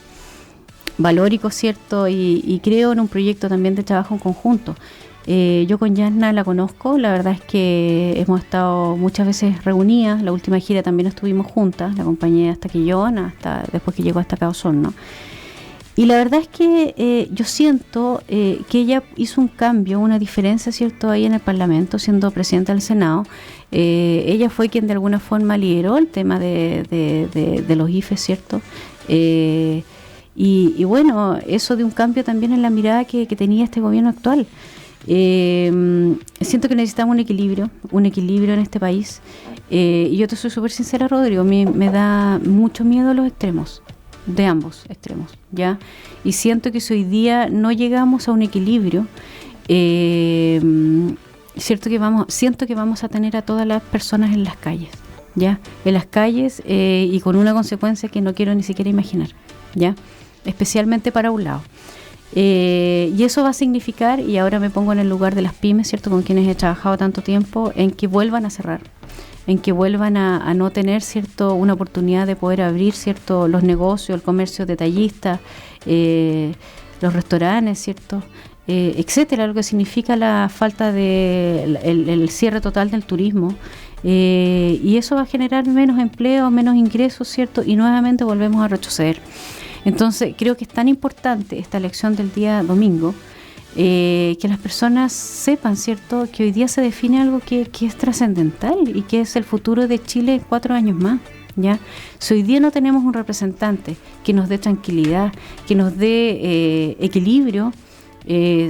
valóricos, ¿cierto? Y creo en un proyecto también de trabajo en conjunto. Yo con Yasna la conozco, la verdad es que hemos estado muchas veces reunidas, la última gira también estuvimos juntas, la acompañé hasta Quillón, hasta después que llegó hasta acá a Osorno. Y la verdad es que yo siento que ella hizo un cambio, una diferencia, ¿cierto?, ahí en el Parlamento, siendo presidenta del Senado. Ella fue quien de alguna forma lideró el tema de los IFES, ¿cierto? Y bueno, eso de un cambio también en la mirada que tenía este gobierno actual. Siento que necesitamos un equilibrio en este país. Y yo te soy súper sincera, Rodrigo, a mí me da mucho miedo los extremos, de ambos extremos, ¿ya? Y siento que si hoy día no llegamos a un equilibrio, siento que vamos a tener a todas las personas en las calles, ¿ya? En las calles y con una consecuencia que no quiero ni siquiera imaginar, ¿ya? Especialmente para un lado. Y eso va a significar, y ahora me pongo en el lugar de las pymes, ¿cierto?, con quienes he trabajado tanto tiempo, en que vuelvan a cerrar, en que vuelvan a no tener, ¿cierto?, una oportunidad de poder abrir, ¿cierto?, los negocios, el comercio detallista, los restaurantes, ¿cierto?, etcétera, lo que significa la falta de el cierre total del turismo. Y eso va a generar menos empleo, menos ingresos, ¿cierto?, y nuevamente volvemos a retroceder. Entonces creo que es tan importante esta elección del día domingo, que las personas sepan, ¿cierto?, que hoy día se define algo que es trascendental y que es el futuro de Chile 4 años más, ¿ya? Si hoy día no tenemos un representante que nos dé tranquilidad, que nos dé equilibrio,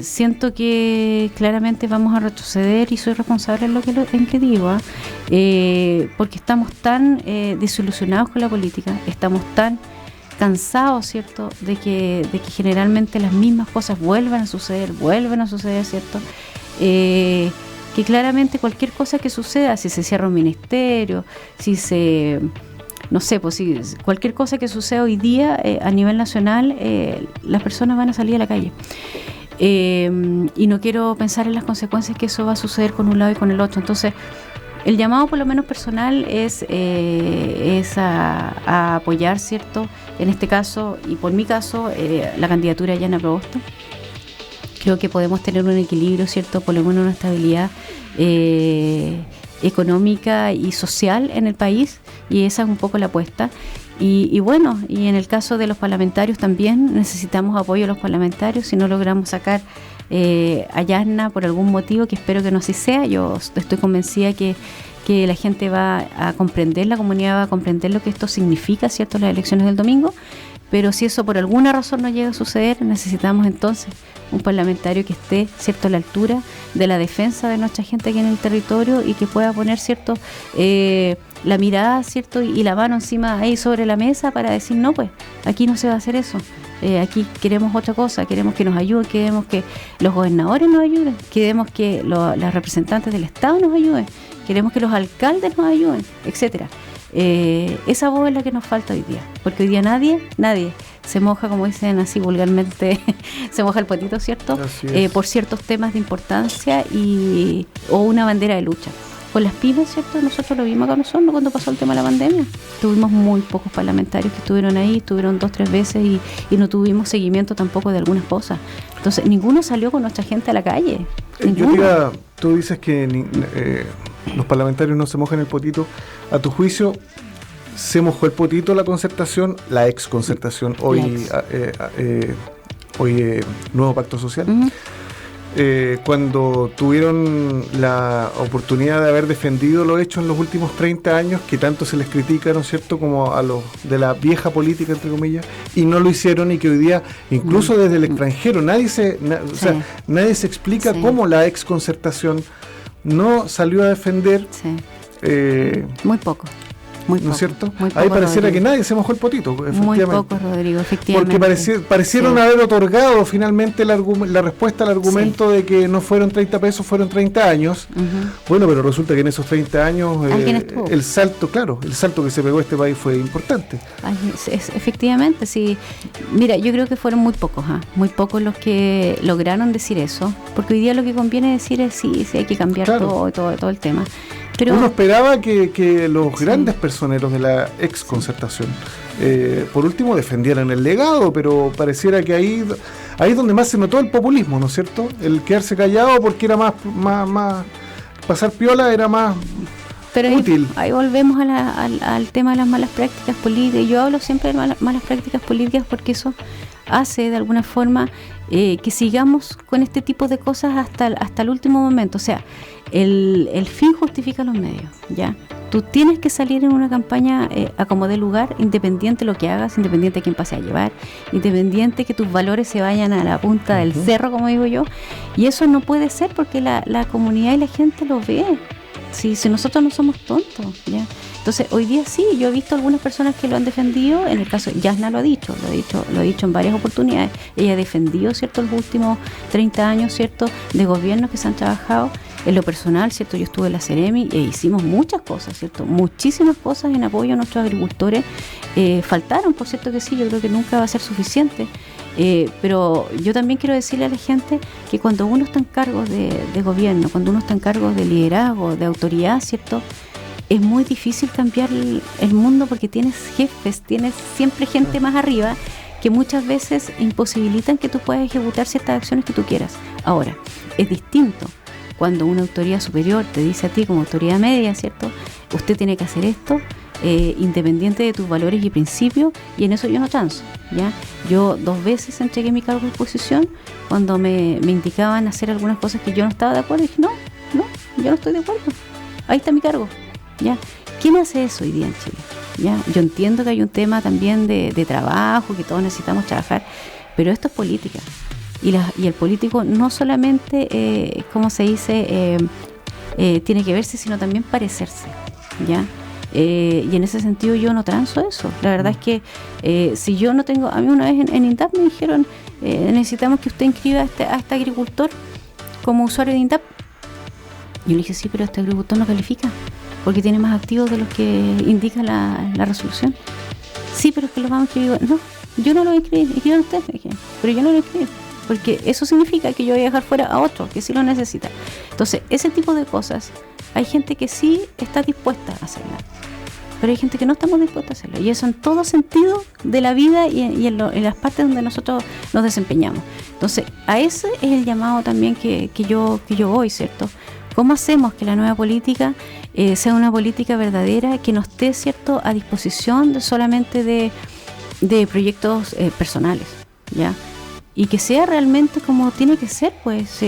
siento que claramente vamos a retroceder, y soy responsable en que digo, porque estamos tan desilusionados con la política, estamos tan cansados, ¿cierto?, de que generalmente las mismas cosas vuelvan a suceder, ¿cierto? Que claramente cualquier cosa que suceda, si se cierra un ministerio, cualquier cosa que suceda hoy día a nivel nacional, las personas van a salir a la calle. Y no quiero pensar en las consecuencias que eso va a suceder con un lado y con el otro. Entonces, el llamado, por lo menos personal, es a apoyar, ¿cierto?, en este caso, y por mi caso, la candidatura de Yana Proboste. Creo que podemos tener un equilibrio, ¿cierto?, por lo menos una estabilidad económica y social en el país, y esa es un poco la apuesta. Y bueno, y en el caso de los parlamentarios también necesitamos apoyo de los parlamentarios. Si no logramos sacar a Yana por algún motivo, que espero que no así sea, yo estoy convencida que la gente va a comprender, la comunidad va a comprender lo que esto significa, ¿cierto?, las elecciones del domingo. Pero si eso por alguna razón no llega a suceder, necesitamos entonces un parlamentario que esté, ¿cierto?, a la altura de la defensa de nuestra gente aquí en el territorio, y que pueda poner, ¿cierto?, la mirada, ¿cierto?, y la mano encima ahí sobre la mesa para decir, no, pues aquí no se va a hacer eso. Aquí queremos otra cosa, queremos que nos ayuden, queremos que los gobernadores nos ayuden, queremos que los representantes del Estado nos ayuden, queremos que los alcaldes nos ayuden, etcétera. Esa voz es la que nos falta hoy día, porque hoy día nadie se moja, como dicen así vulgarmente, se moja el potito, ¿cierto?, por ciertos temas de importancia o una bandera de lucha. Con las pymes, ¿cierto?, nosotros lo vimos acá nosotros cuando pasó el tema de la pandemia. Tuvimos muy pocos parlamentarios que estuvieron ahí, estuvieron 2-3 veces y no tuvimos seguimiento tampoco de algunas cosas. Entonces, ninguno salió con nuestra gente a la calle. Tú dices que los parlamentarios no se mojan el potito. A tu juicio, ¿se mojó el potito la concertación, la ex concertación, hoy nuevo pacto social? Uh-huh. Cuando tuvieron la oportunidad de haber defendido los hechos en los últimos 30 años, que tanto se les critica, ¿no es cierto?, como a los de la vieja política, entre comillas, y no lo hicieron, y que hoy día, incluso desde el extranjero, nadie se explica cómo la ex concertación no salió a defender. Muy poco. ¿No es cierto? Ahí pareciera, Rodrigo, que nadie se mojó el potito, efectivamente. Muy poco, Rodrigo, efectivamente. Porque parecieron haber otorgado finalmente la respuesta al argumento de que no fueron 30 pesos, fueron 30 años. Uh-huh. Bueno, pero resulta que en esos 30 años el salto que se pegó a este país fue importante. Efectivamente, sí. Mira, yo creo que fueron muy pocos los que lograron decir eso, porque hoy día lo que conviene decir es sí hay que cambiar todo el tema. Pero uno esperaba que los grandes personeros de la ex concertación por último defendieran el legado, pero pareciera que ahí es donde más se notó el populismo, ¿no es cierto? El quedarse callado porque era más pasar piola era más Pero útil. ahí volvemos al tema de las malas prácticas políticas. Yo hablo siempre de malas prácticas políticas porque eso hace de alguna forma que sigamos con este tipo de cosas hasta el último momento. O sea, el fin justifica los medios, ¿ya? Tú tienes que salir en una campaña a como dé lugar, independiente de lo que hagas, independiente de quién pase a llevar, independiente de que tus valores se vayan a la punta del cerro, como digo yo. Y eso no puede ser porque la comunidad y la gente lo ve. Si nosotros no somos tontos, ¿ya? Entonces, hoy día sí, yo he visto algunas personas que lo han defendido. En el caso, Yasna lo ha dicho en varias oportunidades. Ella ha defendido, ¿cierto?, los últimos 30 años, ¿cierto?, de gobiernos que se han trabajado. En lo personal, ¿cierto?, yo estuve en la Ceremi e hicimos muchas cosas, ¿cierto?, muchísimas cosas en apoyo a nuestros agricultores. Faltaron, por cierto que sí, yo creo que nunca va a ser suficiente. Pero yo también quiero decirle a la gente que cuando uno está en cargo de gobierno, cuando uno está en cargo de liderazgo, de autoridad, ¿cierto?, es muy difícil cambiar el mundo porque tienes jefes, tienes siempre gente más arriba que muchas veces imposibilitan que tú puedas ejecutar ciertas acciones que tú quieras. Ahora, es distinto cuando una autoridad superior te dice a ti como autoridad media, ¿cierto?, usted tiene que hacer esto, independiente de tus valores y principios, y en eso yo no transo, ¿ya? Yo 2 veces entregué mi cargo de oposición cuando me indicaban hacer algunas cosas que yo no estaba de acuerdo, y dije, no, yo no estoy de acuerdo, ahí está mi cargo, ¿ya? ¿Quién hace eso hoy día en Chile? ¿Ya? Yo entiendo que hay un tema también de trabajo, que todos necesitamos trabajar, pero esto es política, y el político no solamente, ¿cómo se dice?, tiene que verse, sino también parecerse, ¿ya? Y en ese sentido yo no transo eso. La verdad es que si yo no tengo... A mí una vez en INDAP me dijeron, necesitamos que usted inscriba a este agricultor como usuario de INDAP. Yo le dije, sí, pero este agricultor no califica porque tiene más activos de los que indica la resolución. Sí, pero es que lo vamos a inscribir. No, yo no lo voy a inscribir, inscriban ustedes, dije, pero yo no lo voy a inscribir porque eso significa que yo voy a dejar fuera a otro que sí lo necesita. Entonces, ese tipo de cosas, hay gente que sí está dispuesta a hacerla, pero hay gente que no estamos dispuestos a hacerlo, y eso en todo sentido de la vida y en las partes donde nosotros nos desempeñamos. Entonces, a ese es el llamado también que yo voy, ¿cierto? ¿Cómo hacemos que la nueva política sea una política verdadera, que no esté, ¿cierto?, a disposición solamente de proyectos personales, ¿ya? Y que sea realmente como tiene que ser, pues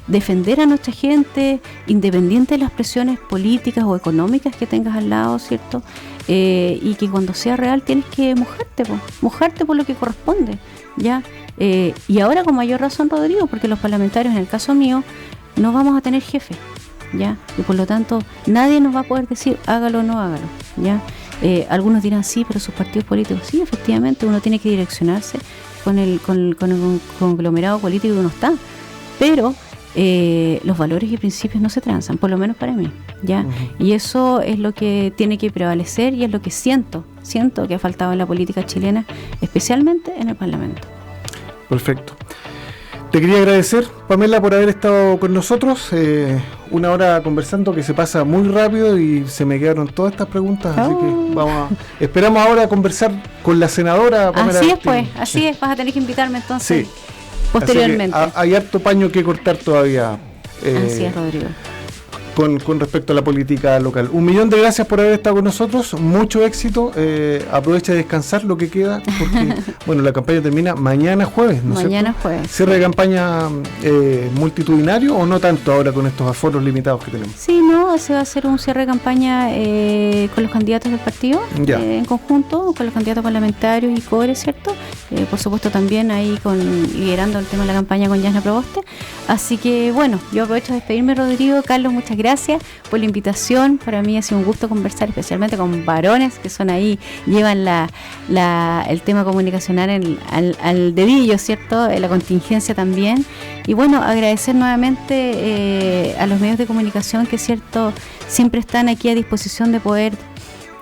defender a nuestra gente, independiente de las presiones políticas o económicas que tengas al lado, ¿cierto? Y que cuando sea real tienes que mojarte por lo que corresponde, ¿ya? Y ahora con mayor razón, Rodrigo, porque los parlamentarios, en el caso mío, no vamos a tener jefe, ¿ya? Y por lo tanto, nadie nos va a poder decir hágalo o no hágalo, ¿ya? Algunos dirán sí, pero sus partidos políticos, sí, efectivamente, uno tiene que direccionarse con el conglomerado político que uno está, pero los valores y principios no se transan, por lo menos para mí, ¿ya? Y eso es lo que tiene que prevalecer y es lo que siento que ha faltado en la política chilena, especialmente en el Parlamento. Perfecto. Te quería agradecer, Pamela, por haber estado con nosotros. 1 hora conversando que se pasa muy rápido y se me quedaron todas estas preguntas, así que esperamos ahora conversar con la senadora Pamela. Así es, pues, así es, vas a tener que invitarme entonces posteriormente. Hay harto paño que cortar todavía. Así es, Rodrigo. Con respecto a la política local. 1.000.000 de gracias por haber estado con nosotros, mucho éxito, aprovecha de descansar lo que queda, porque bueno, la campaña termina mañana jueves, ¿no es cierto? Mañana jueves. ¿Cierre de campaña multitudinario o no tanto ahora con estos aforos limitados que tenemos? Sí, no, se va a hacer un cierre de campaña con los candidatos del partido, en conjunto, con los candidatos parlamentarios y CORE, ¿cierto? Por supuesto también ahí liderando el tema de la campaña con Yasna Proboste. Así que bueno, yo aprovecho de despedirme, Rodrigo. Carlos, muchas gracias por la invitación. Para mí ha sido un gusto conversar, especialmente con varones que son ahí, llevan el tema comunicacional al dedillo, ¿cierto? La contingencia también. Y bueno, agradecer nuevamente a los medios de comunicación que, ¿cierto?, siempre están aquí a disposición de poder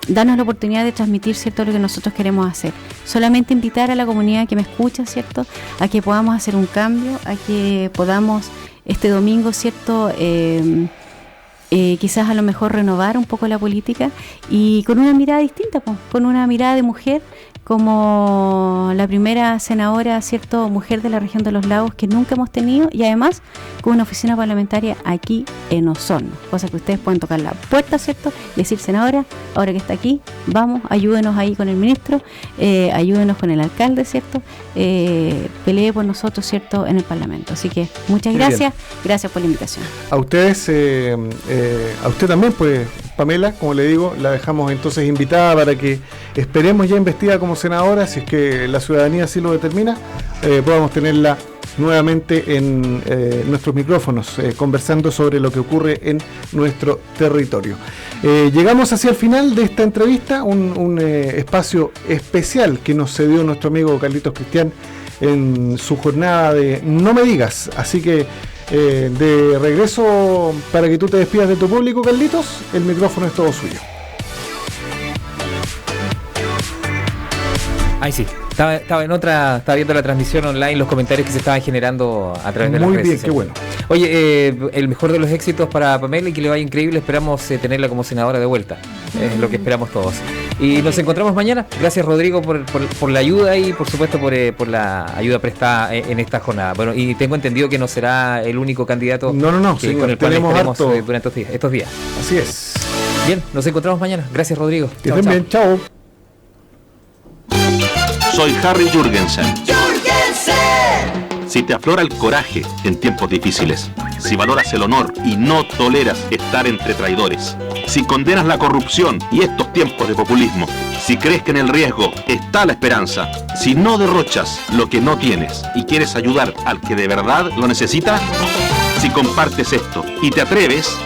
darnos la oportunidad de transmitir, ¿cierto?, lo que nosotros queremos hacer. Solamente invitar a la comunidad que me escucha, ¿cierto?, a que podamos hacer un cambio, a que podamos este domingo, ¿cierto?, quizás a lo mejor renovar un poco la política y con una mirada distinta, con una mirada de mujer como la primera senadora, ¿cierto?, mujer de la región de los lagos que nunca hemos tenido, y además con una oficina parlamentaria aquí en Osorno, cosa que ustedes pueden tocar la puerta, ¿cierto?, y decir: senadora, ahora que está aquí, vamos, ayúdenos ahí con el ministro, ayúdenos con el alcalde, ¿cierto?, pelee por nosotros, ¿cierto?, en el Parlamento. Así que muchas gracias, gracias por la invitación. A ustedes, a usted también, pues, Pamela, como le digo, la dejamos entonces invitada para que esperemos ya investida como senadora, si es que la ciudadanía así lo determina, podamos tenerla nuevamente en nuestros micrófonos, conversando sobre lo que ocurre en nuestro territorio. Llegamos hacia el final de esta entrevista, un espacio especial que nos cedió nuestro amigo Carlitos Cristian en su jornada de No Me Digas. Así que de regreso, para que tú te despidas de tu público, Carlitos, el micrófono es todo suyo. Ahí sí, estaba viendo la transmisión online, los comentarios que se estaban generando a través de las redes. Muy bien, qué bueno. Oye, el mejor de los éxitos para Pamela y que le vaya increíble. Esperamos tenerla como senadora de vuelta. Es lo que esperamos todos. Y nos encontramos mañana. Gracias, Rodrigo, por la ayuda y por supuesto por la ayuda prestada en esta jornada. Bueno, y tengo entendido que no será el único candidato no, que, sí, con el cual estaremos harto durante estos días. Así es. Bien, nos encontramos mañana. Gracias, Rodrigo. Que estén bien, chao. Soy Harry Jürgensen. Si te aflora el coraje en tiempos difíciles, si valoras el honor y no toleras estar entre traidores, si condenas la corrupción y estos tiempos de populismo, si crees que en el riesgo está la esperanza, si no derrochas lo que no tienes y quieres ayudar al que de verdad lo necesita, si compartes esto y te atreves